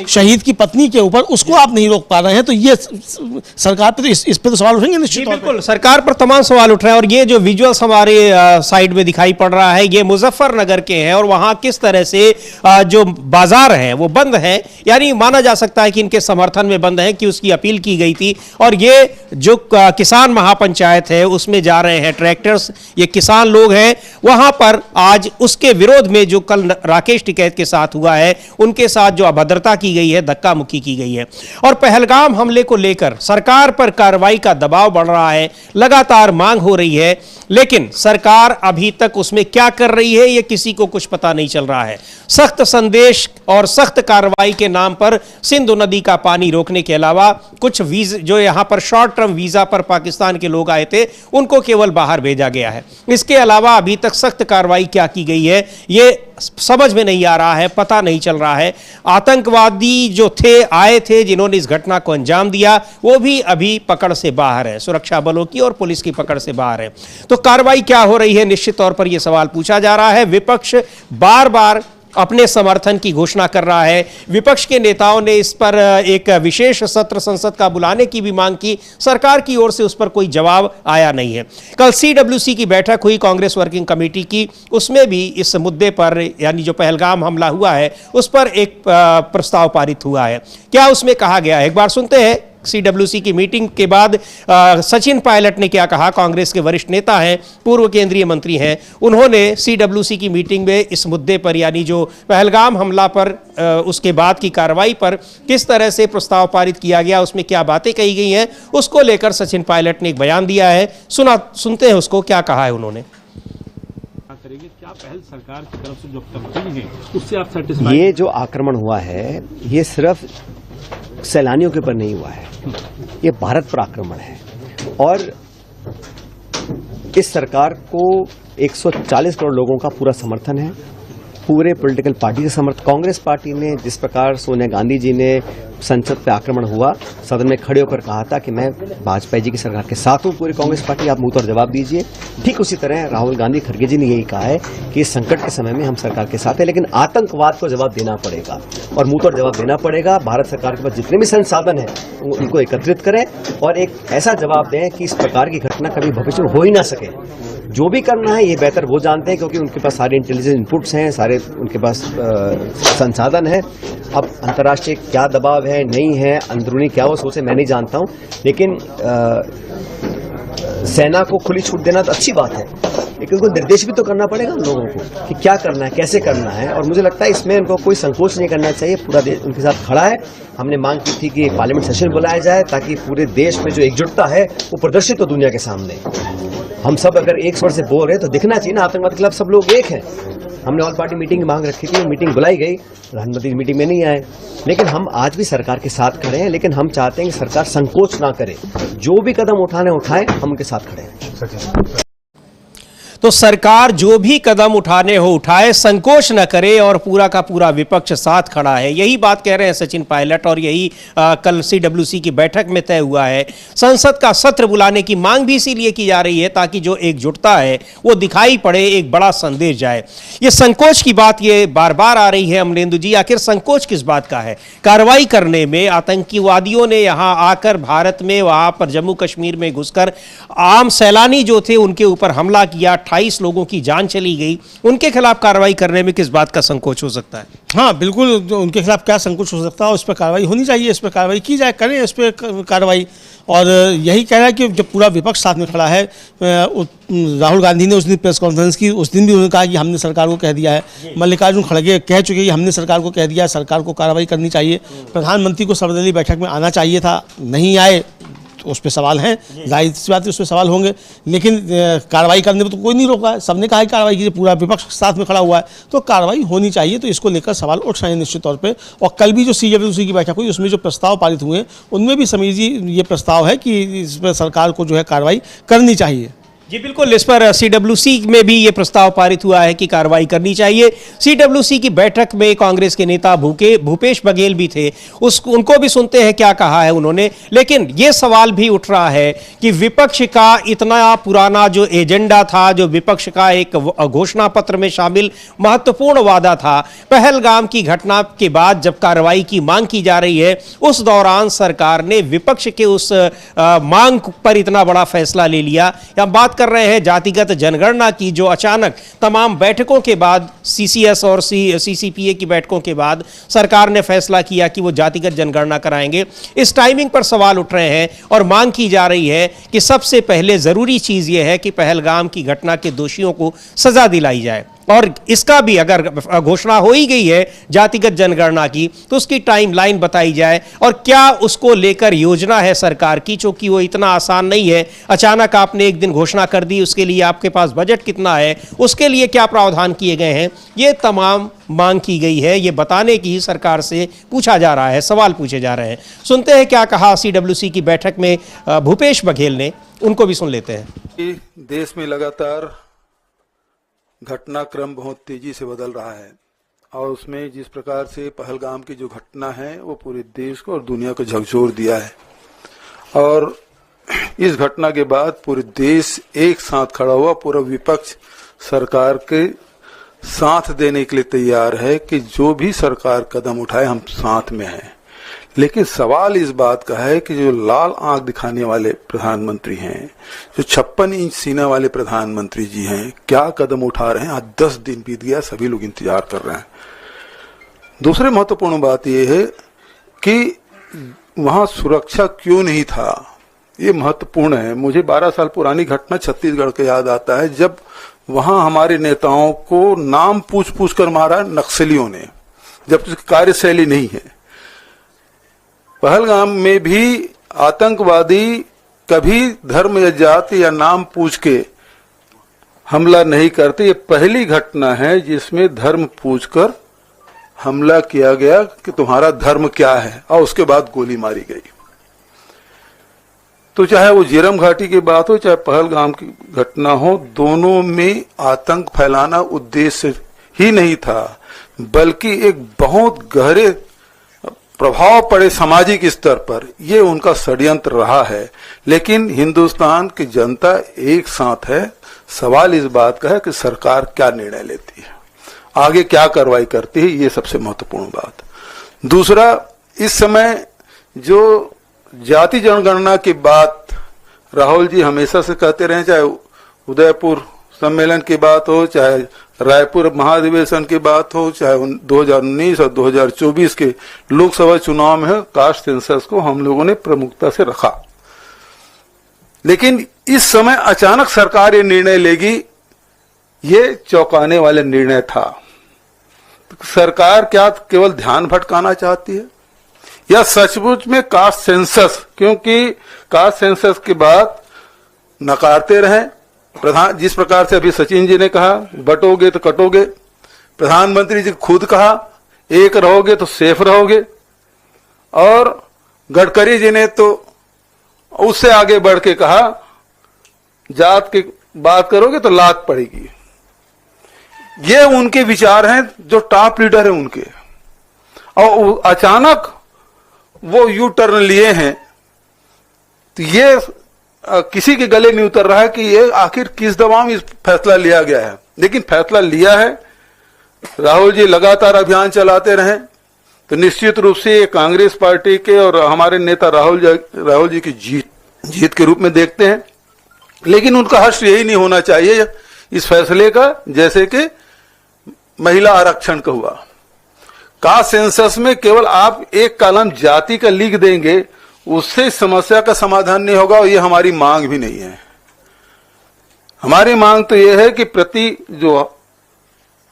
शहीद की पत्नी के ऊपर, उसको आप नहीं रोक पा रहे हैं। तो ये सरकार पर तो इस पर तो सवाल उठेंगे निश्चित तौर पे। बिल्कुल, सरकार पर तमाम सवाल उठ रहे हैं। और ये जो विजुअल्स हमारे साइड में दिखाई पड़ रहा है, ये मुजफ्फरनगर के हैं, और वहां किस तरह से जो बाजार है वो बंद है, यानी माना जा सकता है कि इनके समर्थन में बंद है, कि उसकी अपील की गई थी। और ये जो किसान महापंचायत है उसमें जा रहे हैं ट्रैक्टर्स, ये किसान लोग हैं, वहां पर आज उसके विरोध में जो कल राकेश टिकैत के साथ हुआ है, उनके साथ जो अभद्रता की गई है, धक्का मुक्की की गई है, और पहलगाम हमले को लेकर सरकार पर कार्रवाई का दबाव बढ़ रहा है, लगातार मांग हो रही है, लेकिन सरकार अभी तक उसमें क्या कर रही है ये किसी को कुछ पता नहीं चल रहा है। सख्त संदेश और सख्त कार्रवाई के नाम पर सिंधु नदी का पानी रोकने के अलावा कुछ वीजा, जो यहां पर शॉर्ट टर्म वीजा पर पाकिस्तान के लोग आए थे, उनको केवल बाहर भेजा गया है। इसके अलावा अभी तक सख्त कार्रवाई क्या की गई है ये समझ में नहीं आ रहा है, पता नहीं चल रहा है। आतंकवादी जो आए थे जिन्होंने इस घटना को अंजाम दिया, वो भी अभी पकड़ से बाहर है, सुरक्षा बलों की और पुलिस की पकड़ से बाहर है। तो कार्रवाई क्या हो रही है, निश्चित तौर पर यह सवाल पूछा जा रहा है। विपक्ष बार बार अपने समर्थन की घोषणा कर रहा है। विपक्ष के नेताओं ने इस पर एक विशेष सत्र संसद का बुलाने की भी मांग की, सरकार की ओर से उस पर कोई जवाब आया नहीं है। कल CWC की बैठक हुई कांग्रेस वर्किंग कमेटी की, उसमें भी इस मुद्दे पर, यानी जो पहलगाम हमला हुआ है उस पर एक प्रस्ताव पारित हुआ है। क्या उसमें कहा गया है, एक बार सुनते हैं। CWC की मीटिंग के बाद सचिन पायलट ने क्या कहा, कांग्रेस के वरिष्ठ नेता हैं, पूर्व केंद्रीय मंत्री हैं, उन्होंने CWC की मीटिंग में इस मुद्दे पर, यानी जो पहलगाम हमला पर उसके बाद की कार्रवाई पर किस तरह से प्रस्ताव पारित किया गया, उसमें क्या बातें कही गई हैं, उसको लेकर सचिन पायलट ने एक बयान दिया है। सुनते हैं उसको, क्या कहा है उन्होंने। क्या पहल सरकार की तरफ से जो हुई है उससे आप सेटिस्फाइड? ये जो आक्रमण हुआ है ये सिर्फ सैलानियों के ऊपर नहीं हुआ है, ये भारत पर आक्रमण है। और इस सरकार को 140 करोड़ लोगों का पूरा समर्थन है, पूरे पॉलिटिकल पार्टी का समर्थन। कांग्रेस पार्टी ने जिस प्रकार सोनिया गांधी जी ने संसद पे आक्रमण हुआ, सदन में खड़े होकर कहा था कि मैं वाजपेयी जी की सरकार के साथ हूं, पूरी कांग्रेस पार्टी आप मुंह तोड़ जवाब दीजिए। ठीक उसी तरह राहुल गांधी, खड़गे जी ने यही कहा है कि इस संकट के समय में हम सरकार के साथ है, लेकिन आतंकवाद को जवाब देना पड़ेगा और मुंह तोड़ जवाब देना पड़ेगा। भारत सरकार के पास जितने भी संसाधन है उनको एकत्रित करें और एक ऐसा जवाब दें कि इस प्रकार की घटना कभी भविष्य में हो ही ना सके। जो भी करना है ये बेहतर वो जानते हैं, क्योंकि उनके पास सारे इंटेलिजेंस इनपुट्स हैं, सारे उनके पास संसाधन है। अब अंतर्राष्ट्रीय क्या दबाव है, नहीं है, अंदरूनी क्या वो सोचे, मैं नहीं जानता हूं, लेकिन सेना को खुली छूट देना तो अच्छी बात है, लेकिन उनको निर्देश भी तो करना पड़ेगा उन लोगों को कि क्या करना है, कैसे करना है। और मुझे लगता है इसमें उनको कोई संकोच नहीं करना चाहिए, पूरा देश उनके साथ खड़ा है। हमने मांग की थी कि पार्लियामेंट सेशन बुलाया जाए ताकि पूरे देश में जो एकजुटता है वो प्रदर्शित हो दुनिया के सामने। हम सब अगर एक स्वर से बोल रहे तो दिखना चाहिए ना, आतंकवाद के खिलाफ सब लोग एक हैं। हमने ऑल पार्टी मीटिंग की मांग रखी थी, मीटिंग बुलाई गई, प्रधानमंत्री मीटिंग में नहीं आए, लेकिन हम आज भी सरकार के साथ खड़े हैं। लेकिन हम चाहते हैं कि सरकार संकोच ना करे, जो भी कदम उठाए हम उनके साथ खड़े हैं। तो सरकार जो भी कदम उठाने हो उठाए, संकोच न करे, और पूरा का पूरा विपक्ष साथ खड़ा है। यही बात कह रहे हैं सचिन पायलट, और यही कल CWC की बैठक में तय हुआ है। संसद का सत्र बुलाने की मांग भी इसीलिए की जा रही है ताकि जो एकजुटता है वो दिखाई पड़े, एक बड़ा संदेश जाए। ये संकोच की बात ये बार बार आ रही है अमलेंदु जी, आखिर संकोच किस बात का है? कार्रवाई करने में आतंकवादियों ने यहाँ आकर भारत में, वहां पर जम्मू कश्मीर में घुसकर आम सैलानी जो थे उनके ऊपर हमला किया, 28 लोगों की जान चली गई। उनके खिलाफ कार्रवाई करने में किस बात का संकोच हो सकता है? हाँ बिल्कुल, उनके खिलाफ क्या संकोच हो सकता है, उस पर कार्रवाई होनी चाहिए, इस पर कार्रवाई की जाए, करें इस पर कार्रवाई। और यही कह रहा है कि जब पूरा विपक्ष साथ में खड़ा है, राहुल गांधी ने उस दिन प्रेस कॉन्फ्रेंस की, उस दिन भी उन्होंने कहा कि हमने सरकार को कह दिया है, मल्लिकार्जुन खड़गे कह चुके हैं कि हमने सरकार को कह दिया, सरकार को कार्रवाई करनी चाहिए, प्रधानमंत्री को सर्वदलीय बैठक में आना चाहिए था, नहीं आए तो उस पर सवाल हैं, जाहिर सी बात है उस पर सवाल होंगे, लेकिन कार्रवाई करने पर तो कोई नहीं रोका है। सबने कहा है कार्रवाई कीजिए, पूरा विपक्ष साथ में खड़ा हुआ है, तो कार्रवाई होनी चाहिए। तो इसको लेकर सवाल उठ रहे हैं निश्चित तौर पे। और कल भी जो CWC की बैठक हुई उसमें जो प्रस्ताव पारित हुए उनमें भी समीर जी ये प्रस्ताव है कि इस पर सरकार को जो है कार्रवाई करनी चाहिए। जी बिल्कुल, इस पर CWC में भी ये प्रस्ताव पारित हुआ है कि कार्रवाई करनी चाहिए। CWC की बैठक में कांग्रेस के नेता भूपेश बघेल भी थे, उनको भी सुनते हैं क्या कहा है उन्होंने। लेकिन ये सवाल भी उठ रहा है कि विपक्ष का इतना पुराना जो एजेंडा था, जो विपक्ष का एक घोषणा पत्र में शामिल महत्वपूर्ण वादा था, पहलगाम की घटना के बाद जब कार्रवाई की मांग की जा रही है, उस दौरान सरकार ने विपक्ष के उस मांग पर इतना बड़ा फैसला ले लिया। हम बात कर रहे हैं जातिगत जनगणना की, जो अचानक तमाम बैठकों के बाद, CCS और CCPA की बैठकों के बाद सरकार ने फैसला किया कि वो जातिगत जनगणना कराएंगे। इस टाइमिंग पर सवाल उठ रहे हैं और मांग की जा रही है कि सबसे पहले जरूरी चीज यह है कि पहलगाम की घटना के दोषियों को सजा दिलाई जाए। और इसका भी अगर घोषणा हो ही गई है जातिगत जनगणना की, तो उसकी टाइमलाइन बताई जाए और क्या उसको लेकर योजना है सरकार की, क्योंकि वो इतना आसान नहीं है। अचानक आपने एक दिन घोषणा कर दी, उसके लिए आपके पास बजट कितना है, उसके लिए क्या प्रावधान किए गए हैं, ये तमाम मांग की गई है। ये बताने की सरकार से पूछा जा रहा है, सवाल पूछे जा रहे हैं। सुनते हैं क्या कहा CWC की बैठक में भूपेश बघेल ने, उनको भी सुन लेते हैं। देश में लगातार घटनाक्रम बहुत तेजी से बदल रहा है और उसमें जिस प्रकार से पहलगाम की जो घटना है वो पूरे देश को और दुनिया को झकझोर दिया है। और इस घटना के बाद पूरे देश एक साथ खड़ा हुआ, पूरा विपक्ष सरकार के साथ देने के लिए तैयार है कि जो भी सरकार कदम उठाए हम साथ में हैं। लेकिन सवाल इस बात का है कि जो लाल आंख दिखाने वाले प्रधानमंत्री हैं, जो 56 इंच सीना वाले प्रधानमंत्री जी हैं, क्या कदम उठा रहे हैं? आज 10 दिन बीत गया, सभी लोग इंतजार कर रहे हैं। दूसरी महत्वपूर्ण बात यह है कि वहां सुरक्षा क्यों नहीं था, ये महत्वपूर्ण है। मुझे 12 साल पुरानी घटना छत्तीसगढ़ का याद आता है, जब वहां हमारे नेताओं को नाम पूछ पूछ कर मारा नक्सलियों ने, जब उसकी कार्यशैली नहीं है। पहलगाम में भी आतंकवादी कभी धर्म या जाति या नाम पूछ के हमला नहीं करते। ये पहली घटना है जिसमें धर्म पूछकर हमला किया गया कि तुम्हारा धर्म क्या है, और उसके बाद गोली मारी गई। तो चाहे वो झीरम घाटी की बात हो, चाहे पहलगाम की घटना हो, दोनों में आतंक फैलाना उद्देश्य ही नहीं था, बल्कि एक बहुत गहरे प्रभाव पड़े सामाजिक स्तर पर, ये उनका षड्यंत्र रहा है। लेकिन हिंदुस्तान की जनता एक साथ है। सवाल इस बात का है कि सरकार क्या निर्णय लेती है, आगे क्या कार्रवाई करती है, ये सबसे महत्वपूर्ण बात। दूसरा, इस समय जो जाति जनगणना की बात राहुल जी हमेशा से कहते रहे, चाहे उदयपुर सम्मेलन की बात हो, चाहे रायपुर महाधिवेशन की बात हो, चाहे 2019 और 2024 के लोकसभा चुनाव में कास्ट सेंसस को हम लोगों ने प्रमुखता से रखा। लेकिन इस समय अचानक सरकार ये निर्णय लेगी, ये चौंकाने वाला निर्णय था। सरकार क्या केवल ध्यान भटकाना चाहती है या सचमुच में कास्ट सेंसस, क्योंकि कास्ट सेंसस की बात नकारते रहे प्रधान, जिस प्रकार से अभी सचिन जी ने कहा बटोगे तो कटोगे, प्रधानमंत्री जी खुद कहा एक रहोगे तो सेफ रहोगे, और गडकरी जी ने तो उससे आगे बढ़ के कहा जात की बात करोगे तो लात पड़ेगी। ये उनके विचार हैं, जो टॉप लीडर है उनके, और अचानक वो यू टर्न लिए हैं। तो ये किसी के गले नहीं उतर रहा है कि ये आखिर किस दबाव में फैसला लिया गया है। लेकिन फैसला लिया है, राहुल जी लगातार अभियान चलाते रहे, तो निश्चित रूप से ये कांग्रेस पार्टी के और हमारे नेता राहुल जी की जीत के रूप में देखते हैं। लेकिन उनका हर्ष यही नहीं होना चाहिए इस फैसले का, जैसे कि महिला आरक्षण का हुआ। कास्ट सेंसस में केवल आप एक कॉलम जाति का लिख देंगे, उससे समस्या का समाधान नहीं होगा, और ये हमारी मांग भी नहीं है। हमारी मांग तो ये है कि प्रति जो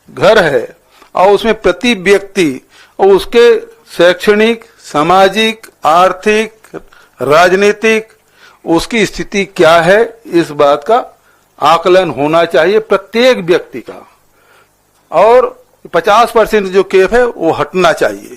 घर है और उसमें प्रति व्यक्ति और उसके शैक्षणिक, सामाजिक, आर्थिक, राजनीतिक उसकी स्थिति क्या है, इस बात का आकलन होना चाहिए प्रत्येक व्यक्ति का। और 50% जो केफ है वो हटना चाहिए,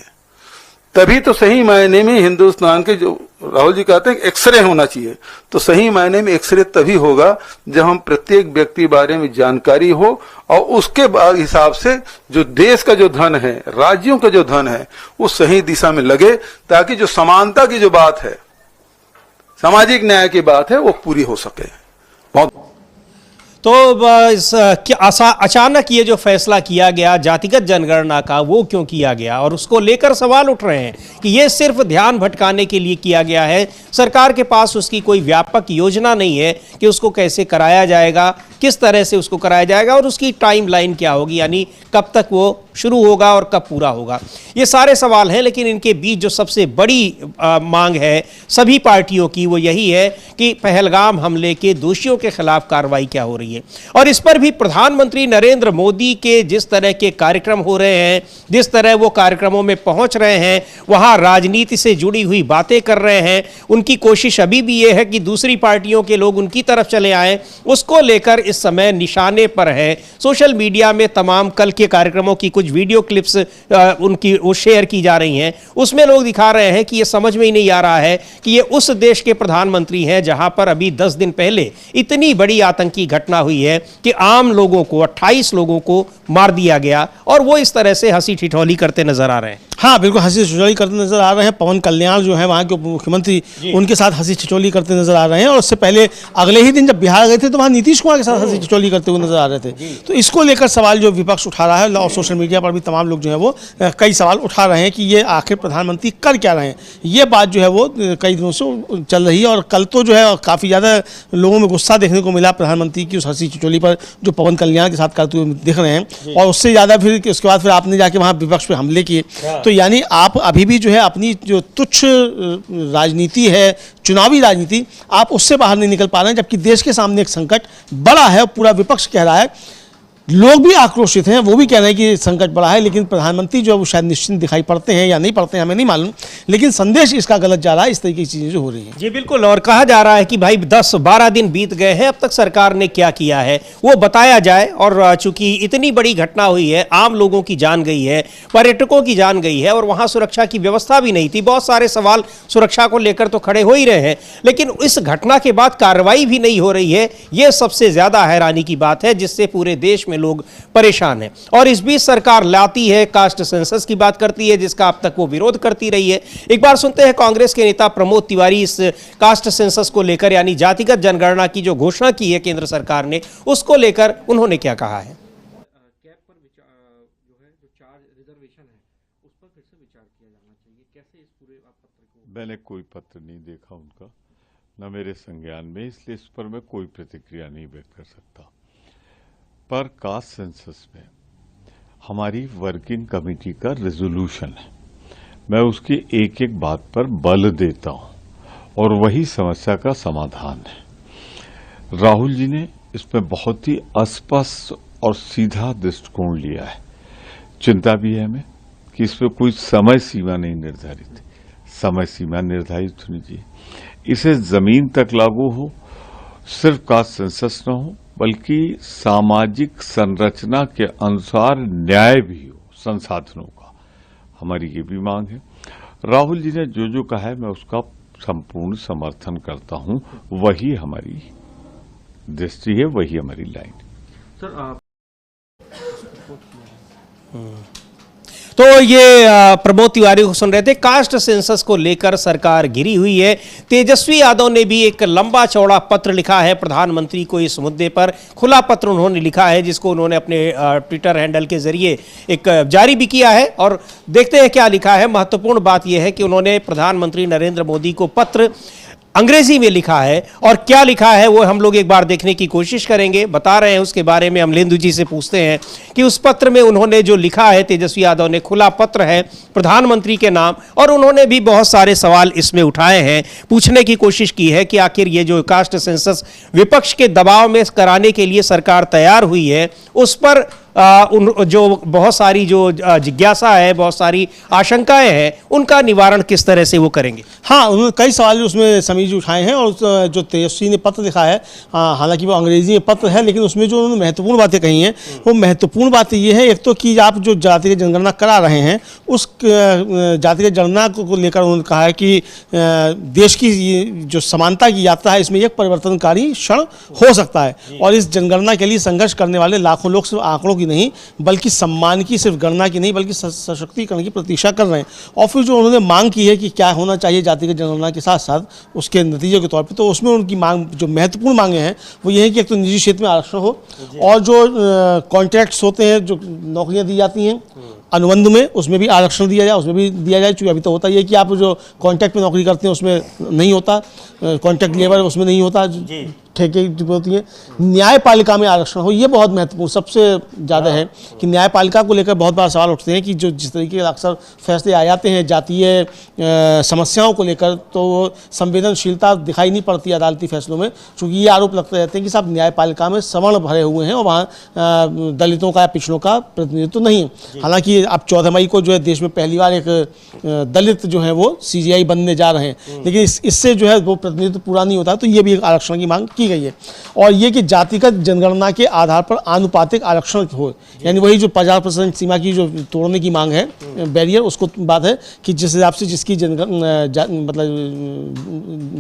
तभी तो सही मायने में हिंदुस्तान के, जो राहुल जी कहते हैं एक्सरे होना चाहिए, तो सही मायने में एक्सरे तभी होगा जब हम प्रत्येक व्यक्ति बारे में जानकारी हो और उसके बाद हिसाब से जो देश का जो धन है, राज्यों का जो धन है, वो सही दिशा में लगे, ताकि जो समानता की जो बात है, सामाजिक न्याय की बात है, वो पूरी हो सके। बहुत तो अचानक ये जो फैसला किया गया जातिगत जनगणना का, वो क्यों किया गया, और उसको लेकर सवाल उठ रहे हैं कि ये सिर्फ ध्यान भटकाने के लिए किया गया है। सरकार के पास उसकी कोई व्यापक योजना नहीं है कि उसको कैसे कराया जाएगा, किस तरह से उसको कराया जाएगा और उसकी टाइमलाइन क्या होगी, यानी कब तक वो शुरू होगा और कब पूरा होगा। ये सारे सवाल हैं, लेकिन इनके बीच जो सबसे बड़ी मांग है सभी पार्टियों की, वो यही है कि पहलगाम हमले के दोषियों के खिलाफ कार्रवाई क्या हो रही है। और इस पर भी प्रधानमंत्री नरेंद्र मोदी के जिस तरह के कार्यक्रम हो रहे हैं, जिस तरह वो कार्यक्रमों में पहुंच रहे हैं, वहां राजनीति से जुड़ी हुई बातें कर रहे हैं, उनकी कोशिश अभी भी ये है कि दूसरी पार्टियों के लोग उनकी तरफ चले आएं, उसको लेकर इस समय निशाने पर है। सोशल मीडिया में तमाम कल के कार्यक्रमों की कुछ वीडियो क्लिप्स उनकी वो शेयर की जा रही हैं, उसमें लोग दिखा रहे हैं कि ये समझ में ही नहीं आ रहा है कि ये उस देश के प्रधानमंत्री हैं जहां पर अभी 10 दिन पहले इतनी बड़ी आतंकी घटना हुई है कि आम लोगों को, 28 लोगों को मार दिया गया, और वो इस तरह से हंसी ठिठोली करते नजर आ रहे हैं। हाँ बिल्कुल, हंसी ठिठोली करते नजर आ रहे हैं। पवन कल्याण जो है वहाँ के उप मुख्यमंत्री, उनके साथ हंसी ठिठोली करते नजर आ रहे हैं। और उससे पहले अगले ही दिन जब बिहार गए थे तो वहाँ नीतीश कुमार के साथ हंसी ठिठोली करते हुए नजर आ रहे थे। तो इसको लेकर सवाल जो विपक्ष उठा रहा है, और सोशल मीडिया पर भी तमाम लोग जो है वो कई सवाल उठा रहे हैं कि ये आखिर प्रधानमंत्री कर क्या रहे हैं। ये बात जो है वो कई दिनों से चल रही है, और कल तो जो है काफ़ी ज़्यादा लोगों में गुस्सा देखने को मिला प्रधानमंत्री की उस हंसी ठिठोली पर जो पवन कल्याण के साथ करते हुए दिख रहे हैं। और उससे ज़्यादा फिर उसके बाद फिर आपने जाके वहाँ विपक्ष पे हमले किए। तो यानी आप अभी भी जो है अपनी जो तुच्छ राजनीति है, चुनावी राजनीति, आप उससे बाहर नहीं निकल पा रहे हैं, जबकि देश के सामने एक संकट बड़ा है। पूरा विपक्ष कह रहा है, लोग भी आक्रोशित हैं, वो भी कह रहे हैं कि संकट बड़ा है, लेकिन प्रधानमंत्री जो है वो शायद निश्चिंत दिखाई पड़ते हैं या नहीं पड़ते हैं, हमें नहीं मालूम, लेकिन संदेश इसका गलत जा रहा है। इस तरीके की चीज़ें जो हो रही हैं। जी बिल्कुल, और कहा जा रहा है कि भाई 10-12 दिन बीत गए हैं, अब तक सरकार ने क्या किया है वो बताया जाए। और चूंकि इतनी बड़ी घटना हुई है, आम लोगों की जान गई है, पर्यटकों की जान गई है, और वहां सुरक्षा की व्यवस्था भी नहीं थी। बहुत सारे सवाल सुरक्षा को लेकर तो खड़े हो ही रहे हैं, लेकिन इस घटना के बाद कार्रवाई भी नहीं हो रही है। यह सबसे ज्यादा हैरानी की बात है, जिससे पूरे देश में लोग परेशान हैं। और इस बीच सरकार लाती है कास्ट सेंसस की बात करती है, जिसका अब तक वो विरोध करती रही है। एक बार सुनते हैं कांग्रेस के नेता प्रमोद तिवारी इस कास्ट सेंसस को लेकर, यानी जातिगत जनगणना की जो घोषणा की है केंद्र सरकार ने, उसको लेकर उन्होंने क्या कहा है। कैप पर जो है जो 4 रिजर्वेशन है उस पर फिर से विचार किया जाना चाहिए। कैसे इस पूरे पत्र को? मैंने कोई पत्र नहीं देखा उनका, न मेरे संज्ञान में, इसलिए इस पर मैं कोई प्रतिक्रिया नहीं व्यक्त कर सकता। पर कास्ट सेंसस में हमारी वर्किंग कमेटी का रेजोल्यूशन है, मैं उसकी एक एक बात पर बल देता हूं, और वही समस्या का समाधान है। राहुल जी ने इसमें बहुत ही अस्पष्ट और सीधा दृष्टिकोण लिया है। चिंता भी है हमें कि इसमें कोई समय सीमा नहीं निर्धारित है। समय सीमा निर्धारित होनी चाहिए, इसे जमीन तक लागू हो, सिर्फ कास्ट सेंसस न हो बल्कि सामाजिक संरचना के अनुसार न्याय भी हो संसाधनों का, हमारी ये भी मांग है। राहुल जी ने जो जो कहा है मैं उसका संपूर्ण समर्थन करता हूं, वही हमारी दृष्टि है, वही हमारी लाइन है। सर आप तो ये प्रमोद तिवारी को सुन रहे थे। कास्ट सेंसस को लेकर सरकार घिरी हुई है। तेजस्वी यादव ने भी एक लंबा चौड़ा पत्र लिखा है प्रधानमंत्री को इस मुद्दे पर, खुला पत्र उन्होंने लिखा है, जिसको उन्होंने अपने ट्विटर हैंडल के जरिए एक जारी भी किया है। और देखते हैं क्या लिखा है। महत्वपूर्ण बात यह है कि उन्होंने प्रधानमंत्री नरेंद्र मोदी को पत्र अंग्रेजी में लिखा है, और क्या लिखा है वो हम लोग एक बार देखने की कोशिश करेंगे। बता रहे हैं उसके बारे में, अमलेंदु जी से पूछते हैं कि उस पत्र में उन्होंने जो लिखा है, तेजस्वी यादव ने, खुला पत्र है प्रधानमंत्री के नाम, और उन्होंने भी बहुत सारे सवाल इसमें उठाए हैं, पूछने की कोशिश की है कि आखिर ये जो कास्ट सेंसस विपक्ष के दबाव में कराने के लिए सरकार तैयार हुई है, उस पर जो बहुत सारी जो जिज्ञासा है, बहुत सारी आशंकाएं हैं, उनका निवारण किस तरह से वो करेंगे? हाँ, उन्होंने कई सवाल उसमें समीर जी उठाए हैं और जो तेजस्वी ने पत्र लिखा है, हालांकि वो अंग्रेजी में पत्र है, लेकिन उसमें जो उन्होंने महत्वपूर्ण बातें कही हैं, वो महत्वपूर्ण बातें ये है, एक तो कि आप जो जातिगत जनगणना करा रहे हैं, उस जातिगत जनगणना को लेकर उन्होंने कहा है कि देश की जो समानता की यात्रा है, इसमें एक परिवर्तनकारी क्षण हो सकता है और इस जनगणना के लिए संघर्ष करने वाले लाखों लोग सिर्फ आंकड़ों की नहीं बल्कि सम्मान की, सिर्फ गणना की नहीं बल्कि सशक्तिकरण की प्रतीक्षा कर रहे हैं। और फिर जो उन्होंने मांग की है कि क्या होना चाहिए जातिगत जनगणना के साथ साथ उसके नतीजे के तौर पे, तो उसमें उनकी मांग, जो महत्वपूर्ण मांगे हैं, वो ये है कि एक तो निजी क्षेत्र में आरक्षण हो और जो कॉन्ट्रैक्ट्स होते हैं, जो नौकरियां दी जाती हैं अनुबंध में, उसमें भी आरक्षण दिया जाए, उसमें भी दिया जाए। क्योंकि अभी तो होता ही है कि आप जो कॉन्ट्रैक्ट में नौकरी करते हैं उसमें नहीं होता, कॉन्ट्रैक्ट लेबर उसमें नहीं होता, ठेके की होती है। न्यायपालिका में आरक्षण हो, ये बहुत महत्वपूर्ण सबसे ज़्यादा है कि न्यायपालिका को लेकर बहुत बार सवाल उठते हैं कि जो जिस तरीके के अक्सर फैसले आ जाते हैं जातीय समस्याओं को लेकर, तो संवेदनशीलता दिखाई नहीं पड़ती अदालती फैसलों में, क्योंकि ये आरोप लगते रहते हैं कि साहब न्यायपालिका में सवर्ण भरे हुए हैं और वहाँ दलितों का या पिछड़ों का प्रतिनिधित्व नहीं है। हालांकि अब 14 मई को जो है देश में पहली बार एक दलित जो है वो CGI बनने जा रहे हैं, लेकिन इससे जो है वो प्रतिनिधित्व पूरा नहीं होता, तो ये भी एक आरक्षण की मांग की गई है। और ये कि जातिगत जनगणना के आधार पर आनुपातिक आरक्षण हो, यानी वही जो 50% सीमा की जो तोड़ने की मांग है, बैरियर, उसको बात है कि जिस हिसाब से जिसकी मतलब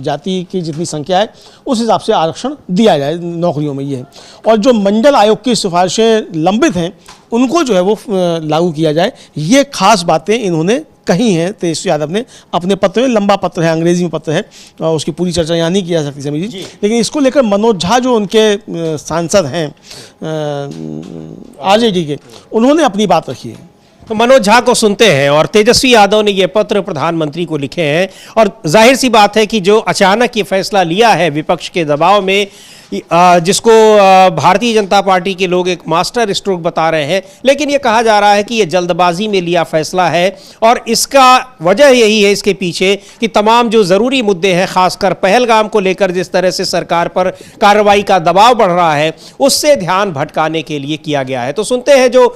जाति की जितनी संख्या है उस हिसाब से आरक्षण दिया जाए नौकरियों में, ये है। और जो मंडल आयोग की सिफारिशें लंबित हैं उनको जो है वो लागू किया जाए, ये खास बातें इन्होंने कही हैं तेजस्वी यादव ने अपने पत्र में। लंबा पत्र है, अंग्रेजी में पत्र है, उसकी पूरी चर्चा यहाँ नहीं की जा सकती समीर जी, लेकिन इसको लेकर मनोज झा जो उनके सांसद हैं RJD के, उन्होंने अपनी बात रखी है। तो मनोज झा को सुनते हैं। और तेजस्वी यादव ने ये पत्र प्रधानमंत्री को लिखे हैं और जाहिर सी बात है कि जो अचानक ये फैसला लिया है विपक्ष के दबाव में, जिसको भारतीय जनता पार्टी के लोग एक मास्टर स्ट्रोक बता रहे हैं, लेकिन ये कहा जा रहा है कि ये जल्दबाजी में लिया फैसला है और इसका वजह यही है इसके पीछे कि तमाम जो ज़रूरी मुद्दे हैं, खासकर पहलगाम को लेकर जिस तरह से सरकार पर कार्रवाई का दबाव बढ़ रहा है, उससे ध्यान भटकाने के लिए किया गया है। तो सुनते हैं जो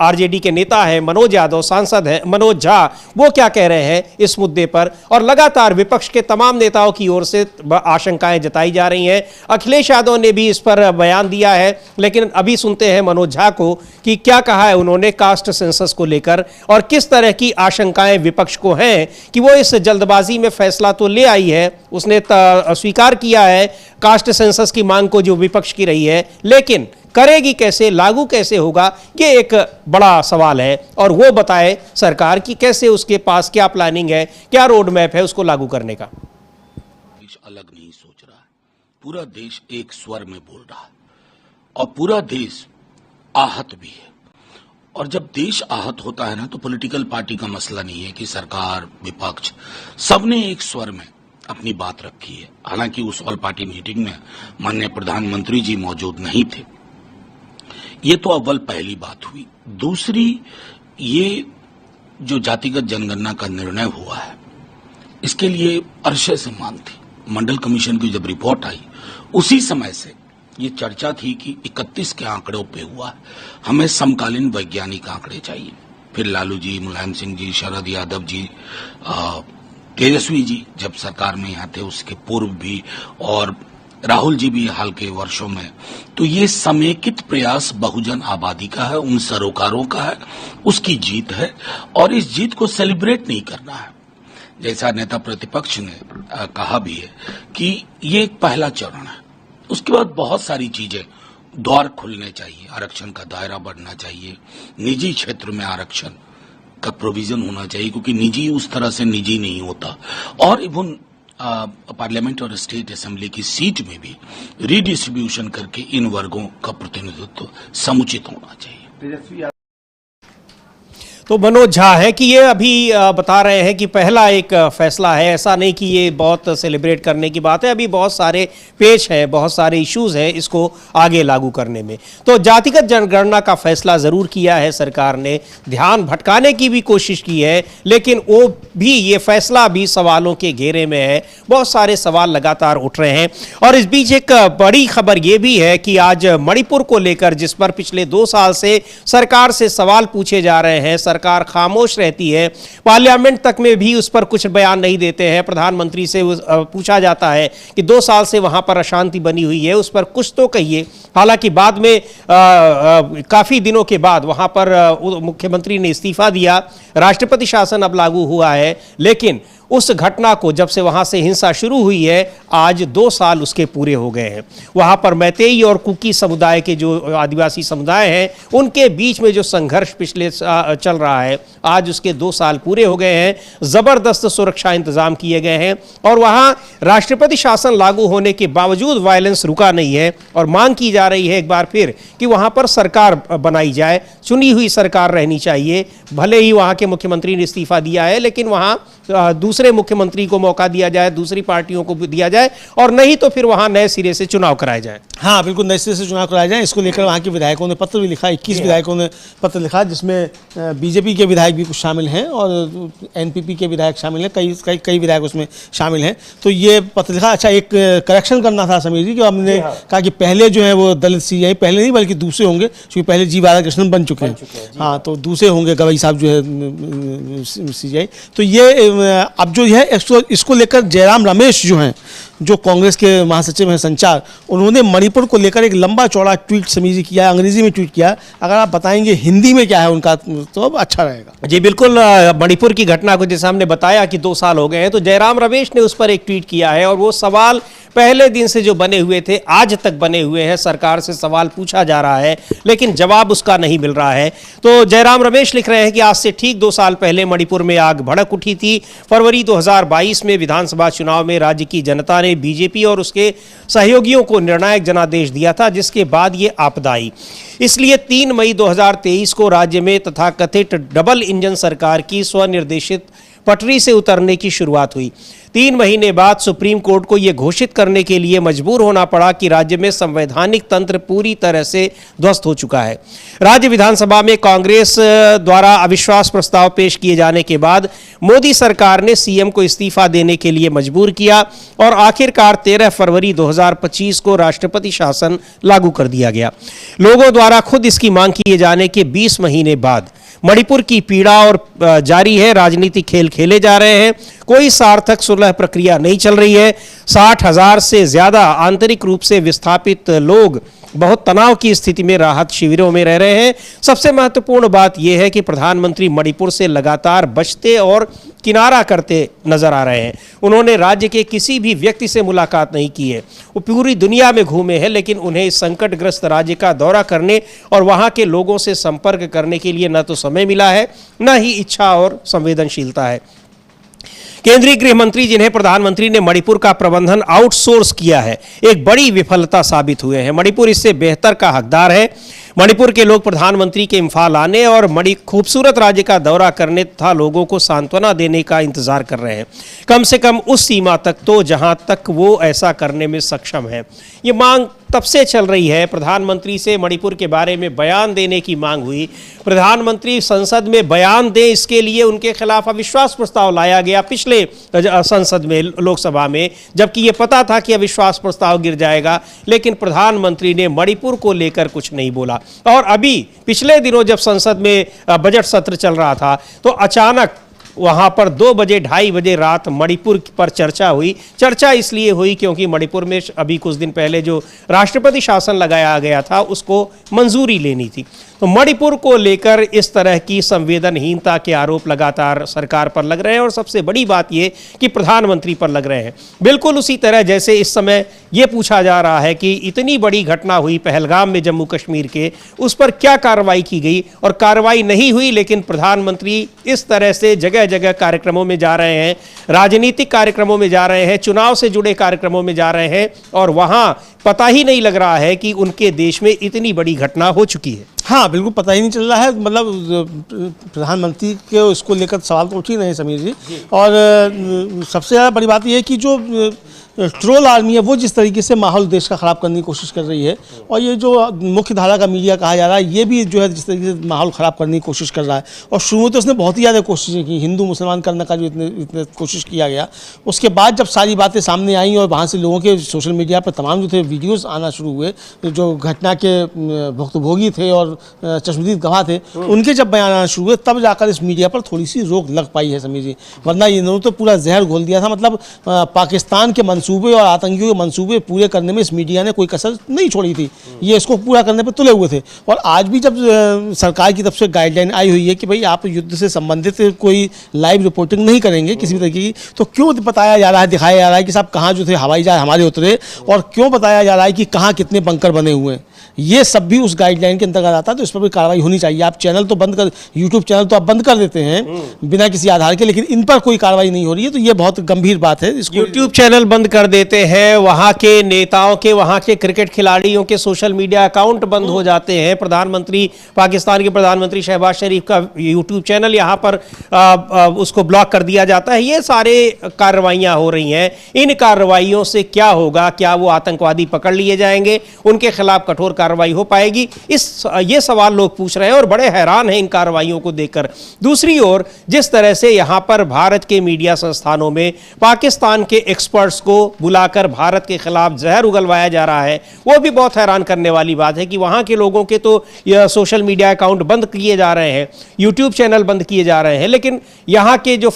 RJD के नेता हैं मनोज यादव, सांसद हैं मनोज झा, वो क्या कह रहे हैं इस मुद्दे पर। और लगातार विपक्ष के तमाम नेताओं की ओर से आशंकाएं जताई जा रही हैं। अखिलेश यादव ने भी इस पर बयान दिया है, लेकिन अभी सुनते हैं मनोज झा को कि क्या कहा है उन्होंने कास्ट सेंसस को लेकर और किस तरह की आशंकाएं विपक्ष को हैं कि वो इस जल्दबाजी में फैसला तो ले आई है, उसने स्वीकार किया है कास्ट सेंसस की मांग को जो विपक्ष की रही है, लेकिन करेगी कैसे, लागू कैसे होगा, ये एक बड़ा सवाल है। और वो बताए सरकार की कैसे उसके पास क्या प्लानिंग है, क्या रोड मैप है उसको लागू करने का। देश अलग नहीं सोच रहा है, पूरा देश एक स्वर में बोल रहा है और पूरा देश आहत भी है। और जब देश आहत होता है ना, तो पॉलिटिकल पार्टी का मसला नहीं है कि सरकार विपक्ष, सबने एक स्वर में अपनी बात रखी है। हालांकि उस ऑल पार्टी मीटिंग में माननीय प्रधानमंत्री जी मौजूद नहीं थे। ये तो अव्वल पहली बात हुई। दूसरी, ये जो जातिगत जनगणना का निर्णय हुआ है, इसके लिए अरसे से मांग थी। मंडल कमीशन की जब रिपोर्ट आई उसी समय से ये चर्चा थी कि 31 के आंकड़ों पे हुआ है, हमें समकालीन वैज्ञानिक आंकड़े चाहिए। फिर लालू जी, मुलायम सिंह जी, शरद यादव जी, तेजस्वी जी जब सरकार में यहाँ थे, उसके पूर्व भी, और राहुल जी भी हाल के वर्षों में। तो ये समेकित प्रयास बहुजन आबादी का है, उन सरोकारों का है, उसकी जीत है और इस जीत को सेलिब्रेट नहीं करना है। जैसा नेता प्रतिपक्ष ने कहा भी है कि ये एक पहला चरण है, उसके बाद बहुत सारी चीजें, द्वार खुलने चाहिए, आरक्षण का दायरा बढ़ना चाहिए, निजी क्षेत्र में आरक्षण का प्रोविजन होना चाहिए, क्योंकि निजी उस तरह से निजी नहीं होता। और इवन पार्लियामेंट और स्टेट असेंबली की सीट में भी रीडिस्ट्रीब्यूशन करके इन वर्गों का प्रतिनिधित्व समुचित होना चाहिए। तो मनोज झा है कि ये अभी बता रहे हैं कि पहला एक फैसला है, ऐसा नहीं कि ये बहुत सेलिब्रेट करने की बात है, अभी बहुत सारे पेश हैं, बहुत सारे इश्यूज हैं इसको आगे लागू करने में। तो जातिगत जनगणना का फैसला ज़रूर किया है सरकार ने, ध्यान भटकाने की भी कोशिश की है, लेकिन वो भी ये फैसला भी सवालों के घेरे में है, बहुत सारे सवाल लगातार उठ रहे हैं। और इस बीच एक बड़ी खबर ये भी है कि आज मणिपुर को लेकर, जिस पर पिछले 2 साल से सरकार से सवाल पूछे जा रहे हैं, सरकार खामोश रहती है, पार्लियामेंट तक में भी उस पर कुछ बयान नहीं देते हैं। प्रधानमंत्री से पूछा जाता है कि 2 साल से वहां पर अशांति बनी हुई है, उस पर कुछ तो कहिए। हालांकि बाद में काफी दिनों के बाद वहां पर मुख्यमंत्री ने इस्तीफा दिया, राष्ट्रपति शासन अब लागू हुआ है, लेकिन उस घटना को जब से वहां से हिंसा शुरू हुई है, आज 2 साल उसके पूरे हो गए हैं। वहां पर मैतेई और कुकी समुदाय के जो आदिवासी समुदाय हैं, उनके बीच में जो संघर्ष पिछले चल रहा है, आज उसके 2 साल पूरे हो गए हैं। जबरदस्त सुरक्षा इंतजाम किए गए हैं और वहां राष्ट्रपति शासन लागू होने के बावजूद वायलेंस रुका नहीं है और मांग की जा रही है एक बार फिर कि वहां पर सरकार बनाई जाए, चुनी हुई सरकार रहनी चाहिए। भले ही वहां के मुख्यमंत्री ने इस्तीफा दिया है, लेकिन वहां दूसरे मुख्यमंत्री को मौका दिया जाए, दूसरी पार्टियों को दिया जाए, और नहीं तो फिर वहां नए सिरे से चुनाव कराए जाए। हाँ, बिल्कुल नए सिरे से चुनाव कराए जाए। इसको लेकर वहाँ के विधायकों ने पत्र भी लिखा, 21 विधायकों ने पत्र लिखा, जिसमें बीजेपी के विधायक भी कुछ शामिल हैं और एनपीपी के विधायक शामिल हैं, कई विधायक उसमें शामिल हैं। तो ये पत्र लिखा। अच्छा, एक करेक्शन करना था समीर जी, कि हमने कहा कि पहले जो है वो दलित सीआई, पहले नहीं बल्कि दूसरे होंगे, क्योंकि पहले जी राधाकृष्णन बन चुके हैं। हाँ, तो दूसरे होंगे गवई साहब जो है सीआई। तो ये अब जो है इसको लेकर जयराम रमेश जो हैं, जो कांग्रेस के महासचिव हैं संचार, उन्होंने मणिपुर को लेकर एक लंबा चौड़ा ट्वीट समीर जी किया, अंग्रेजी में ट्वीट किया। अगर आप बताएंगे हिंदी में क्या है उनका तो अब अच्छा रहेगा। जी बिल्कुल, मणिपुर की घटना को जैसे हमने बताया कि 2 साल हो गए हैं, तो जयराम रमेश ने उस पर एक ट्वीट किया है और वो सवाल पहले दिन से जो बने हुए थे आज तक बने हुए हैं। सरकार से सवाल पूछा जा रहा है लेकिन जवाब उसका नहीं मिल रहा है। तो जयराम रमेश लिख रहे हैं कि आज से ठीक 2 साल पहले मणिपुर में आग भड़क उठी थी। फरवरी 2022 में विधानसभा चुनाव में राज्य की जनता ने बीजेपी और उसके सहयोगियों को निर्णायक जनादेश दिया था, जिसके बाद ये आपदा आई। इसलिए 3 मई 2023 को राज्य में तथाकथित डबल इंजन सरकार की स्वनिर्देशित पटरी से उतरने की शुरुआत हुई। 3 महीने बाद सुप्रीम कोर्ट को यह घोषित करने के लिए मजबूर होना पड़ा कि राज्य में संवैधानिक तंत्र पूरी तरह से ध्वस्त हो चुका है। राज्य विधानसभा में कांग्रेस द्वारा अविश्वास प्रस्ताव पेश किए जाने के बाद मोदी सरकार ने सीएम को इस्तीफा देने के लिए मजबूर किया और आखिरकार 13 फरवरी 2025 को राष्ट्रपति शासन लागू कर दिया गया। लोगों द्वारा खुद इसकी मांग किए जाने के 20 महीने बाद मणिपुर की पीड़ा और जारी है, राजनीतिक खेल खेले जा रहे हैं, कोई सार्थक सुलह प्रक्रिया नहीं चल रही है। 60,000 से ज्यादा आंतरिक रूप से विस्थापित लोग बहुत तनाव की स्थिति में राहत शिविरों में रह रहे हैं। सबसे महत्वपूर्ण बात यह है कि प्रधानमंत्री मणिपुर से लगातार बचते और किनारा करते नजर आ रहे हैं। उन्होंने राज्य के किसी भी व्यक्ति से मुलाकात नहीं की है। वो पूरी दुनिया में घूमे हैं, लेकिन उन्हें इस संकटग्रस्त राज्य का दौरा करने और वहां के लोगों से संपर्क करने के लिए न तो समय मिला है, न ही इच्छा और संवेदनशीलता है। केंद्रीय गृह मंत्री, जिन्हें प्रधानमंत्री ने मणिपुर का प्रबंधन आउटसोर्स किया है, एक बड़ी विफलता साबित हुए हैं। मणिपुर इससे बेहतर का हकदार है। मणिपुर के लोग प्रधानमंत्री के इम्फाल आने और खूबसूरत राज्य का दौरा करने तथा लोगों को सांत्वना देने का इंतजार कर रहे हैं, कम से कम उस सीमा तक तो जहां तक वो ऐसा करने में सक्षम है। ये मांग तब से चल रही है। प्रधानमंत्री से मणिपुर के बारे में बयान देने की मांग हुई, प्रधानमंत्री संसद में बयान दें, इसके लिए उनके खिलाफ अविश्वास प्रस्ताव लाया गया पिछले संसद में, लोकसभा में, जबकि ये पता था कि अविश्वास प्रस्ताव गिर जाएगा, लेकिन प्रधानमंत्री ने मणिपुर को लेकर कुछ नहीं बोला। और अभी पिछले दिनों जब संसद में बजट सत्र चल रहा था, तो अचानक वहां पर 2 बजे 2:30 बजे रात मणिपुर पर चर्चा हुई। चर्चा इसलिए हुई क्योंकि मणिपुर में अभी कुछ दिन पहले जो राष्ट्रपति शासन लगाया गया था उसको मंजूरी लेनी थी। तो मणिपुर को लेकर इस तरह की संवेदनहीनता के आरोप लगातार सरकार पर लग रहे हैं और सबसे बड़ी बात यह कि प्रधानमंत्री पर लग रहे हैं। बिल्कुल उसी तरह जैसे इस समय यह पूछा जा रहा है कि इतनी बड़ी घटना हुई पहलगाम में जम्मू कश्मीर के, उस पर क्या कार्रवाई की गई, और कार्रवाई नहीं हुई, लेकिन प्रधानमंत्री इस तरह से जगह जगह कार्यक्रमों में जा रहे हैं, राजनीतिक कार्यक्रमों में जा रहे हैं, चुनाव से जुड़े कार्यक्रमों में जा रहे हैं, और वहां पता ही नहीं लग रहा है कि उनके देश में इतनी बड़ी घटना हो चुकी है। हाँ बिल्कुल पता ही नहीं चल रहा है। मतलब प्रधानमंत्री के इसको लेकर सवाल तो उठ ही रहे हैं समीर जी। और सबसे ज़्यादा बड़ी बात यह है कि जो ट्रोल आर्मी है वो जिस तरीके से माहौल देश का ख़राब करने की कोशिश कर रही है, और ये जो मुख्य धारा का मीडिया कहा जा रहा है ये भी जो है जिस तरीके से माहौल ख़राब करने की कोशिश कर रहा है। और शुरू में तो उसने बहुत ही ज़्यादा कोशिशें की, हिंदू मुसलमान करने का जो इतने कोशिश किया गया, उसके बाद जब सारी बातें सामने आई और वहाँ से लोगों के सोशल मीडिया पर तमाम जो थे वीडियोज़ आना शुरू हुए, जो घटना के भुक्तभोगी थे और चश्मदीद गवाह थे उनके जब बयान आना शुरू हुए, तब जाकर इस मीडिया पर थोड़ी सी रोक लग पाई है समीर जी। वरना इन्होंने तो पूरा जहर घोल दिया था। मतलब पाकिस्तान के मंसूबे और आतंकियों के मंसूबे पूरे करने में इस मीडिया ने कोई कसर नहीं छोड़ी थी, ये इसको पूरा करने पर तुले हुए थे। और आज भी जब सरकार की तरफ से गाइडलाइन आई हुई है कि भाई आप युद्ध से संबंधित कोई लाइव रिपोर्टिंग नहीं करेंगे किसी भी तरीके की, तो क्यों बताया जा रहा है, दिखाया जा रहा है कि साहब कहाँ जो थे हवाई जहाज हमारे उतरे, और क्यों बताया जा रहा है कि कहाँ कितने बंकर बने हुए हैं, ये सब भी उस गाइडलाइन के अंतर्गत आता है। तो इस पर भी कार्रवाई होनी चाहिए। आप चैनल तो बंद कर, यूट्यूब चैनल तो आप बंद कर देते हैं बिना किसी आधार के, लेकिन इन पर कोई कार्रवाई नहीं हो रही है, तो ये बहुत गंभीर बात है। इसको यूट्यूब चैनल बंद कर देते हैं, वहां के नेताओं के, वहां के क्रिकेट खिलाड़ियों के सोशल मीडिया अकाउंट बंद हो जाते हैं, प्रधानमंत्री, पाकिस्तान के प्रधानमंत्री शहबाज शरीफ का यूट्यूब चैनल यहां पर उसको ब्लॉक कर दिया जाता है। ये सारे कार्रवाइयां हो रही हैं। इन कार्रवाइयों से क्या होगा? क्या वो आतंकवादी पकड़ लिए जाएंगे? उनके खिलाफ कठोर कार्रवाई हो पाएगी? ये सवाल लोग पूछ रहे हैं और बड़े हैरान हैं इन कार्रवाइयों को देखकर। दूसरी ओर जिस तरह से यहां पर भारत के मीडिया संस्थानों में पाकिस्तान के एक्सपर्ट्स को बुलाकर भारत के खिलाफ जहर उगलवाया जा रहा है, वो भी बहुत हैरान करने वाली बात है कि वहां के लोगों के तो सोशल मीडिया अकाउंट बंद किए जा रहे हैं, यूट्यूब चैनल बंद किए जा रहे हैं, लेकिन यहां के जो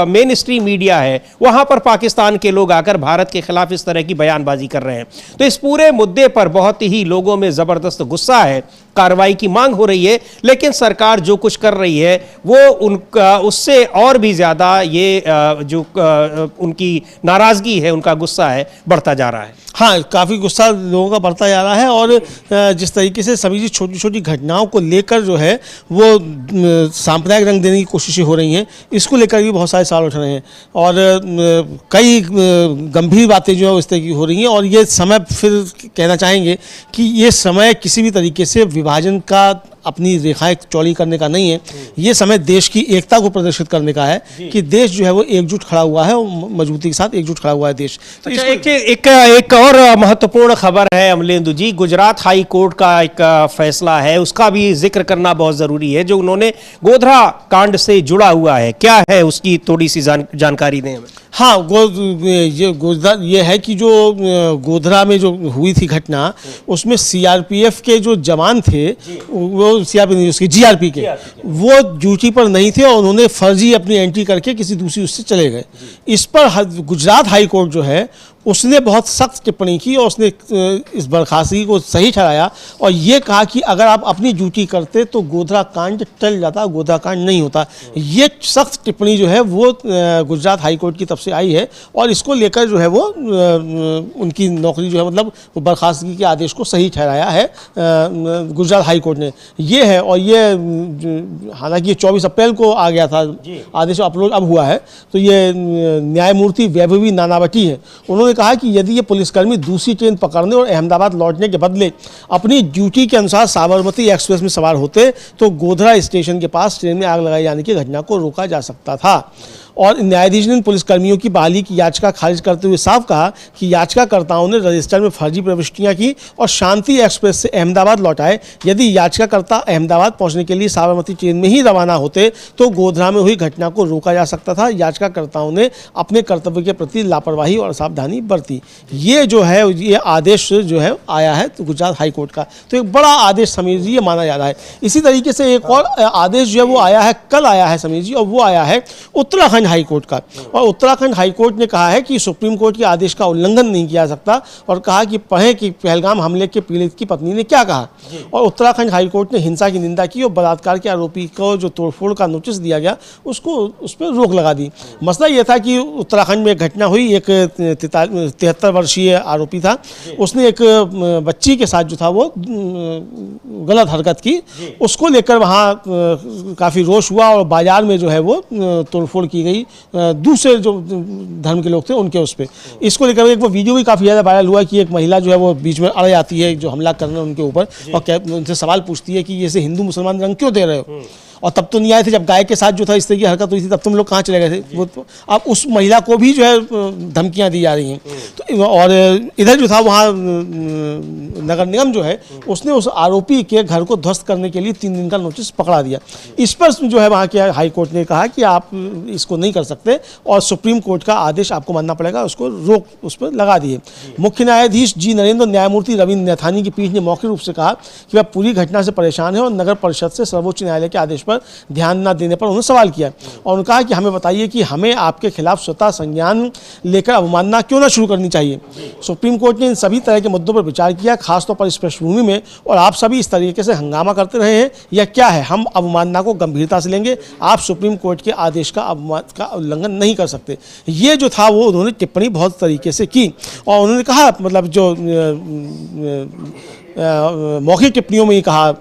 मेन स्ट्रीम मीडिया है वहां पर पाकिस्तान के लोग आकर भारत के खिलाफ इस तरह की बयानबाजी कर रहे हैं। तो इस पूरे मुद्दे पर बहुत ही लोगों में जबरदस्त गुस्सा है, कार्रवाई की मांग हो रही है, लेकिन सरकार जो कुछ कर रही है वो उनका उससे और भी ज्यादा ये जो उनकी नाराजगी है, उनका गुस्सा है, बढ़ता जा रहा है। हाँ, काफ़ी गुस्सा लोगों का बढ़ता जा रहा है। और जिस तरीके से सभी छोटी छोटी घटनाओं को लेकर जो है वो सांप्रदायिक रंग देने की कोशिशें हो रही हैं, इसको लेकर भी बहुत सारे सवाल उठ रहे हैं। और कई गंभीर बातें जो है इस तरह की हो रही हैं। और ये समय, फिर कहना चाहेंगे कि ये समय किसी भी तरीके से विभाजन का, अपनी रेखाएं चौड़ी करने का नहीं है। ये समय देश की एकता को प्रदर्शित करने का है कि देश जो है वो एकजुट खड़ा हुआ है, मजबूती के साथ एकजुट खड़ा हुआ है देश। तो एक और महत्वपूर्ण खबर है अमलेंदु जी, गुजरात हाई कोर्ट का एक फैसला है, उसका भी जिक्र करना बहुत जरूरी है, जो उन्होंने गोधरा कांड से जुड़ा हुआ है। क्या है उसकी थोड़ी सी जानकारी दें हमें। हाँ, ये है कि जो गोधरा में जो हुई थी घटना, उसमें सीआरपीएफ के जो जवान थे, वो सीआरपीएफ नहीं, उसके जीआरपी के, वो ड्यूटी पर नहीं थे और उन्होंने फर्जी अपनी एंट्री करके किसी दूसरी उससे चले गए। इस पर गुजरात हाई कोर्ट जो है उसने बहुत सख्त टिप्पणी की और उसने इस बर्खास्तगी को सही ठहराया और ये कहा कि अगर आप अपनी ड्यूटी करते तो गोधरा कांड टल जाता, गोधरा कांड नहीं होता। ये सख्त टिप्पणी जो है वो गुजरात हाई कोर्ट की तरफ से आई है और इसको लेकर जो है वो उनकी नौकरी जो है, मतलब बर्खास्तगी के आदेश को सही ठहराया है गुजरात हाई कोर्ट ने। ये है, और ये हालांकि ये 24 अप्रैल को आ गया था आदेश, अपलोड अब हुआ है। तो ये न्यायमूर्ति वैभवी नानावटी है, उन्होंने कहा कि यदि ये पुलिसकर्मी दूसरी ट्रेन पकड़ने और अहमदाबाद लौटने के बदले अपनी ड्यूटी के अनुसार साबरमती एक्सप्रेस में सवार होते तो गोधरा स्टेशन के पास ट्रेन में आग लगाए जाने की घटना को रोका जा सकता था। और न्यायाधीश ने पुलिसकर्मियों की बहाली की याचिका खारिज करते हुए साफ कहा कि याचिकाकर्ताओं ने रजिस्टर में फर्जी प्रविष्टियां की और शांति एक्सप्रेस से अहमदाबाद लौटाए। यदि याचिकाकर्ता अहमदाबाद पहुंचने के लिए साबरमती ट्रेन में ही रवाना होते तो गोधरा में हुई घटना को रोका जा सकता था। याचिकाकर्ताओं ने अपने कर्तव्य के प्रति लापरवाही और सावधानी बरती। ये जो है, ये आदेश जो है आया है तो गुजरात हाई कोर्ट का, तो एक बड़ा आदेश समीर जी ये माना जा रहा है। इसी तरीके से एक और आदेश जो है वो आया है, कल आया है समीर जी, और वो आया है उत्तराखंड हाई कोर्ट का। और उत्तराखंड हाई कोर्ट ने कहा है कि सुप्रीम कोर्ट के आदेश का उल्लंघन नहीं किया सकता और कहा कि पढ़ें कि पहलगाम हमले के पीड़ित की पत्नी ने क्या कहा। और उत्तराखंड हाई कोर्ट ने हिंसा की निंदा की और बलात्कार के आरोपी को जो तोड़फोड़ का नोटिस दिया गया उसको, उस पर रोक लगा दी। मसला यह था कि उत्तराखंड में एक घटना हुई, एक 73 वर्षीय आरोपी था, उसने एक बच्ची के साथ जो था वो गलत हरकत की, उसको लेकर वहाँ काफ़ी रोष हुआ और बाजार में जो है वो तोड़फोड़ की गई गई दूसरे जो धर्म के लोग थे उनके उस पर। इसको लेकर एक वो वीडियो भी काफ़ी ज़्यादा वायरल हुआ कि एक महिला जो है वो बीच में अड़ जाती है जो हमला करना उनके ऊपर और उनसे सवाल पूछती है कि ये से हिंदू मुसलमान रंग क्यों दे रहे हो, और तब तो नहीं आए थे जब गाय के साथ जो था इस तरह की हरकत हुई थी, तब तुम लोग कहाँ चले गए थे। वो तो अब उस महिला को भी जो है धमकियाँ दी जा रही हैं। तो और इधर जो था वहाँ नगर निगम जो है उसने उस आरोपी के घर को ध्वस्त करने के लिए 3 दिन का नोटिस पकड़ा दिया। इस पर जो है वहाँ के हाई कोर्ट ने कहा कि आप इसको नहीं कर सकते और सुप्रीम कोर्ट का आदेश आपको मानना पड़ेगा, उसको रोक उस पर लगा दिए। मुख्य न्यायाधीश जी नरेंद्र न्यायमूर्ति रविंद्र नैथानी की पीठ ने मौखिक रूप से कहा कि वह पूरी घटना से परेशान है और नगर परिषद से सर्वोच्च न्यायालय के आदेश ध्यान न देने पर उन्होंने सवाल किया और उन्होंने कहा कि हमें बताइए कि हमें आपके खिलाफ स्वतः संज्ञान लेकर अवमानना क्यों न शुरू करनी चाहिए। सुप्रीम कोर्ट ने इन सभी तरह के मुद्दों पर विचार किया, खासतौर पर इस पृष्ठभूमि में, और आप सभी इस तरीके से हंगामा करते रहे हैं या क्या है, हम अवमानना को गंभीरता से लेंगे, आप सुप्रीम कोर्ट के आदेश का उल्लंघन नहीं कर सकते। ये जो था वो उन्होंने टिप्पणी बहुत तरीके से की और उन्होंने कहा, मतलब जो मौखिक टिप्पणियों में ये कहा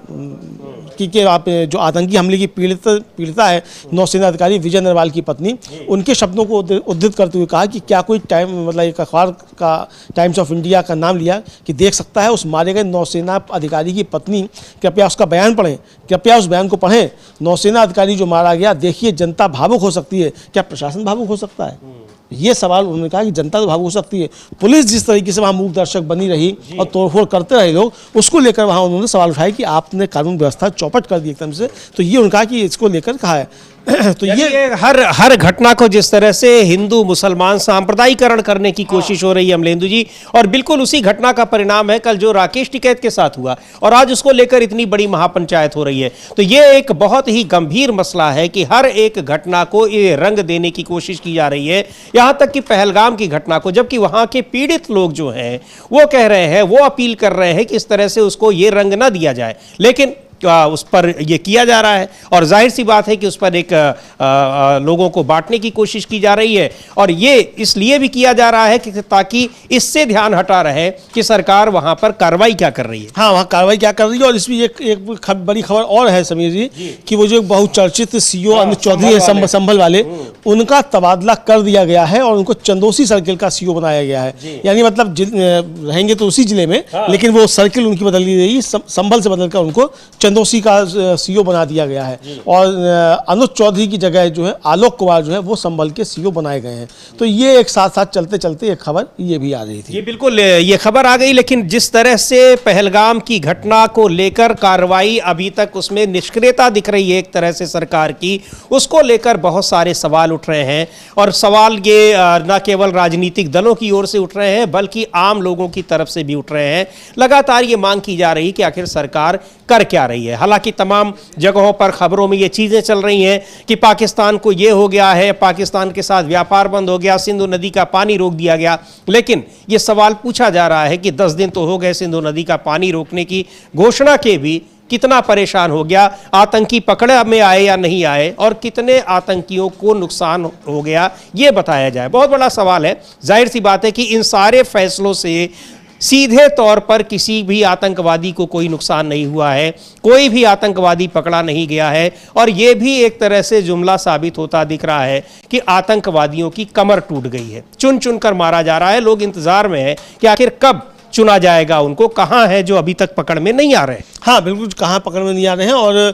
कि आप जो आतंकी हमले की पीड़िता है नौसेना अधिकारी विजय नरवाल की पत्नी, उनके शब्दों को उद्धृत करते हुए कहा कि क्या कोई मतलब एक अखबार का टाइम्स ऑफ इंडिया का नाम लिया कि देख सकता है उस मारे गए नौसेना अधिकारी की पत्नी, कृपया उसका बयान पढ़ें, कृपया उस बयान को पढ़ें। नौसेना अधिकारी जो मारा गया, देखिए जनता भावुक हो सकती है, क्या प्रशासन भावुक हो सकता है? ये सवाल उन्होंने कहा कि जनता तो भावुक हो सकती है, पुलिस जिस तरीके से वहाँ मूक दर्शक बनी रही और तोड़फोड़ करते रहे लोग, उसको लेकर वहाँ उन्होंने सवाल उठाया कि आपने कानून व्यवस्था चौपट कर दी एकदम से। तो ये उन्होंने कहा कि इसको लेकर कहा है तो ये हर घटना को जिस तरह से हिंदू मुसलमान सांप्रदायिकरण करने की कोशिश हो रही है अमलेंदु जी, और बिल्कुल उसी घटना का परिणाम है कल जो राकेश टिकैत के साथ हुआ और आज उसको लेकर इतनी बड़ी महापंचायत हो रही है। तो ये एक बहुत ही गंभीर मसला है कि हर एक घटना को ये रंग देने की कोशिश की जा रही है, यहां तक कि पहलगाम की घटना को, जबकि वहां के पीड़ित लोग जो हैं वो कह रहे हैं, वो अपील कर रहे हैं कि इस तरह से उसको ये रंग ना दिया जाए, लेकिन उस पर यह किया जा रहा है और जाहिर सी बात है कि उस पर एक लोगों को बांटने की कोशिश की जा रही है। और ये इसलिए भी किया जा रहा है कि ताकि इससे ध्यान हटा रहे कि सरकार वहां पर कार्रवाई क्या कर रही है। हाँ, वहाँ कार्रवाई क्या कर रही है। और इसमें एक बड़ी खबर और है समीर जी कि वो जो बहुचर्चित सीओ अमित चौधरी है संभल वाले, उनका तबादला कर दिया गया है और उनको चंदोसी सर्किल का सीओ बनाया गया है। यानी मतलब रहेंगे तो उसी जिले में, लेकिन वो सर्किल उनकी बदल दी गई, संभल से बदलकर उनको चंदोसी का सीओ बना दिया गया है और अनुज चौधरी की जगह जो है आलोक कुमार जो है वो संभल के सीओ बनाए गए हैं। तो ये एक साथ साथ चलते चलते एक खबर ये भी आ रही थी। ये बिल्कुल ये खबर आ गई, लेकिन जिस तरह से पहलगाम की घटना को लेकर कार्रवाई अभी तक उसमें निष्क्रियता दिख रही है एक तरह से सरकार की, उसको लेकर बहुत सारे सवाल उठ रहे हैं। और सवाल ये न केवल राजनीतिक दलों की ओर से उठ रहे हैं बल्कि आम लोगों की तरफ से भी उठ रहे हैं। लगातार ये मांग की जा रही है कि आखिर सरकार कर क्या रही है। हालांकि तमाम जगहों पर खबरों में ये चीजें चल रही हैं कि पाकिस्तान को ये हो गया है, पाकिस्तान के साथ व्यापार बंद हो गया, सिंधु नदी का पानी रोक दिया गया, लेकिन ये सवाल पूछा जा रहा है कि 10 दिन तो हो गए सिंधु नदी का पानी रोकने की घोषणा के भी, कितना परेशान हो गया, आतंकी पकड़े में आए या नहीं आए और कितने आतंकियों को नुकसान हो गया, ये बताया जाए। बहुत बड़ा सवाल है। जाहिर सी बात है कि इन सारे फैसलों से सीधे तौर पर किसी भी आतंकवादी को कोई नुकसान नहीं हुआ है, कोई भी आतंकवादी पकड़ा नहीं गया है और यह भी एक तरह से जुमला साबित होता दिख रहा है कि आतंकवादियों की कमर टूट गई है, चुन चुन कर मारा जा रहा है। लोग इंतजार में है कि आखिर कब चुना जाएगा उनको, कहां है जो अभी तक पकड़ में नहीं आ रहे। हाँ बिल्कुल, कहाँ पकड़ में नहीं आ रहे हैं। और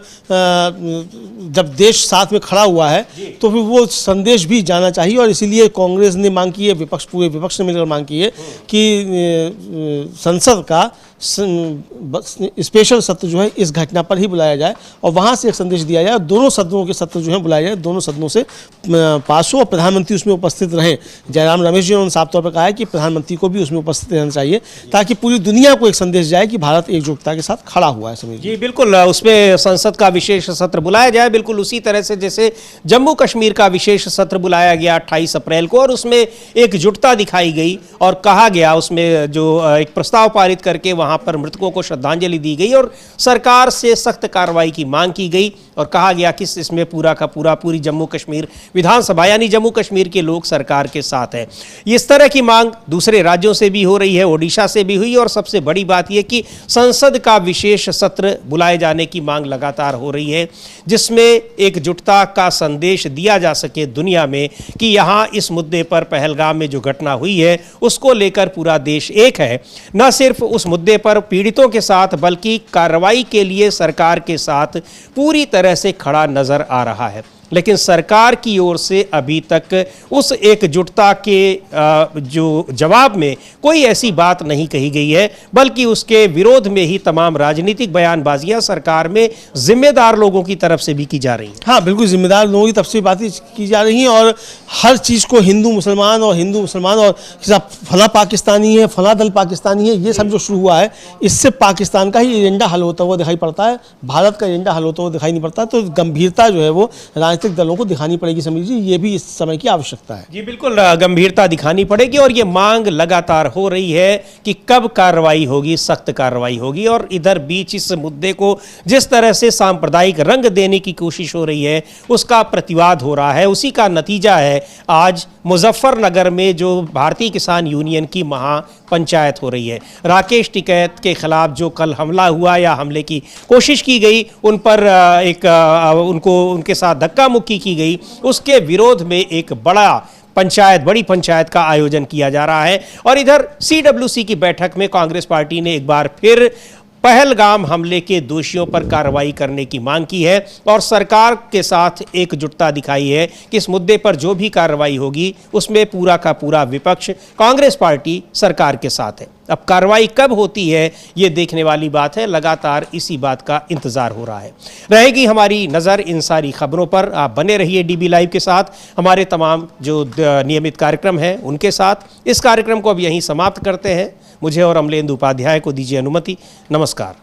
जब देश साथ में खड़ा हुआ है तो फिर वो संदेश भी जाना चाहिए और इसीलिए कांग्रेस ने मांग की है, पूरे विपक्ष ने मिलकर मांग की है कि संसद का स्पेशल सत्र जो है इस घटना पर ही बुलाया जाए और वहाँ से एक संदेश दिया जाए। दोनों सदनों के सत्र जो है बुलाए जाए, दोनों सदनों से पास हो और प्रधानमंत्री उसमें उपस्थित रहें। जयराम रमेश जी ने साफ तौर पर कहा है कि प्रधानमंत्री को भी उसमें उपस्थित रहना चाहिए ताकि पूरी दुनिया को एक संदेश जाए कि भारत एकजुटता के साथ खड़ा हुआ है। समीर जी बिल्कुल, उसमें संसद का विशेष सत्र बुलाया जाए, बिल्कुल उसी तरह से जैसे जम्मू कश्मीर का विशेष सत्र बुलाया गया 28 अप्रैल को और उसमें एकजुटता दिखाई गई और कहा गया, उसमें जो एक प्रस्ताव पारित करके वहां पर मृतकों को श्रद्धांजलि दी गई और सरकार से सख्त कार्रवाई की मांग की गई और कहा गया कि इसमें पूरा का पूरी जम्मू कश्मीर विधानसभा यानी जम्मू कश्मीर के लोग सरकार के साथ है। इस तरह की मांग दूसरे राज्यों से भी हो रही है, ओडिशा से भी हुई और सबसे बड़ी बात यह कि संसद का विशेष सत्र बुलाए जाने की मांग लगातार हो रही है, जिसमें एकजुटता का संदेश दिया जा सके दुनिया में कि यहां इस मुद्दे पर पहलगाम में जो घटना हुई है उसको लेकर पूरा देश एक है। न सिर्फ उस मुद्दे पर पीड़ितों के साथ बल्कि कार्रवाई के लिए सरकार के साथ पूरी तरह से खड़ा नजर आ रहा है। लेकिन सरकार की ओर से अभी तक उस एकजुटता के जो जवाब में कोई ऐसी बात नहीं कही गई है, बल्कि उसके विरोध में ही तमाम राजनीतिक बयानबाजियां सरकार में जिम्मेदार लोगों की तरफ से भी की जा रही हैं। हाँ, बिल्कुल जिम्मेदार लोगों की तरफ से बातें की जा रही हैं और हर चीज़ को हिंदू मुसलमान और फला पाकिस्तानी है, फला दल पाकिस्तानी है, ये सब जो शुरू हुआ है इससे पाकिस्तान का ही एजेंडा हल होता हुआ दिखाई पड़ता है, भारत का एजेंडा हल होता हुआ दिखाई नहीं पड़ता। तो गंभीरता जो है वो राजनीतिक दलों को दिखानी पड़ेगी, समझिए ये भी इस समय की आवश्यकता है। जी बिल्कुल, गंभीरता दिखानी पड़ेगी और ये मांग लगातार हो रही है कि कब कार्रवाई होगी, सख्त कार्रवाई होगी। और इधर बीच इस मुद्दे को जिस तरह से सांप्रदायिक रंग देने की कोशिश हो रही है उसका प्रतिवाद हो रहा है। उसी का नतीजा है आज मुजफ्फरनगर में जो भारतीय किसान यूनियन की महापंचायत हो रही है। राकेश टिकैत के खिलाफ जो कल हमला हुआ या हमले की कोशिश की गई, उन पर उनके साथ धक्का मुक्की की गई, उसके विरोध में एक बड़ी पंचायत का आयोजन किया जा रहा है। और इधर CWC की बैठक में कांग्रेस पार्टी ने एक बार फिर पहलगाम हमले के दोषियों पर कार्रवाई करने की मांग की है और सरकार के साथ एकजुटता दिखाई है कि इस मुद्दे पर जो भी कार्रवाई होगी उसमें पूरा का पूरा विपक्ष कांग्रेस पार्टी सरकार के साथ है। अब कार्रवाई कब होती है ये देखने वाली बात है, लगातार इसी बात का इंतजार हो रहा है। रहेगी हमारी नज़र इन सारी खबरों पर। आप बने रहिए DB लाइव के साथ, हमारे तमाम जो नियमित कार्यक्रम हैं उनके साथ। इस कार्यक्रम को अब यहीं समाप्त करते हैं। मुझे और अमलेंदु उपाध्याय को दीजिए अनुमति। नमस्कार।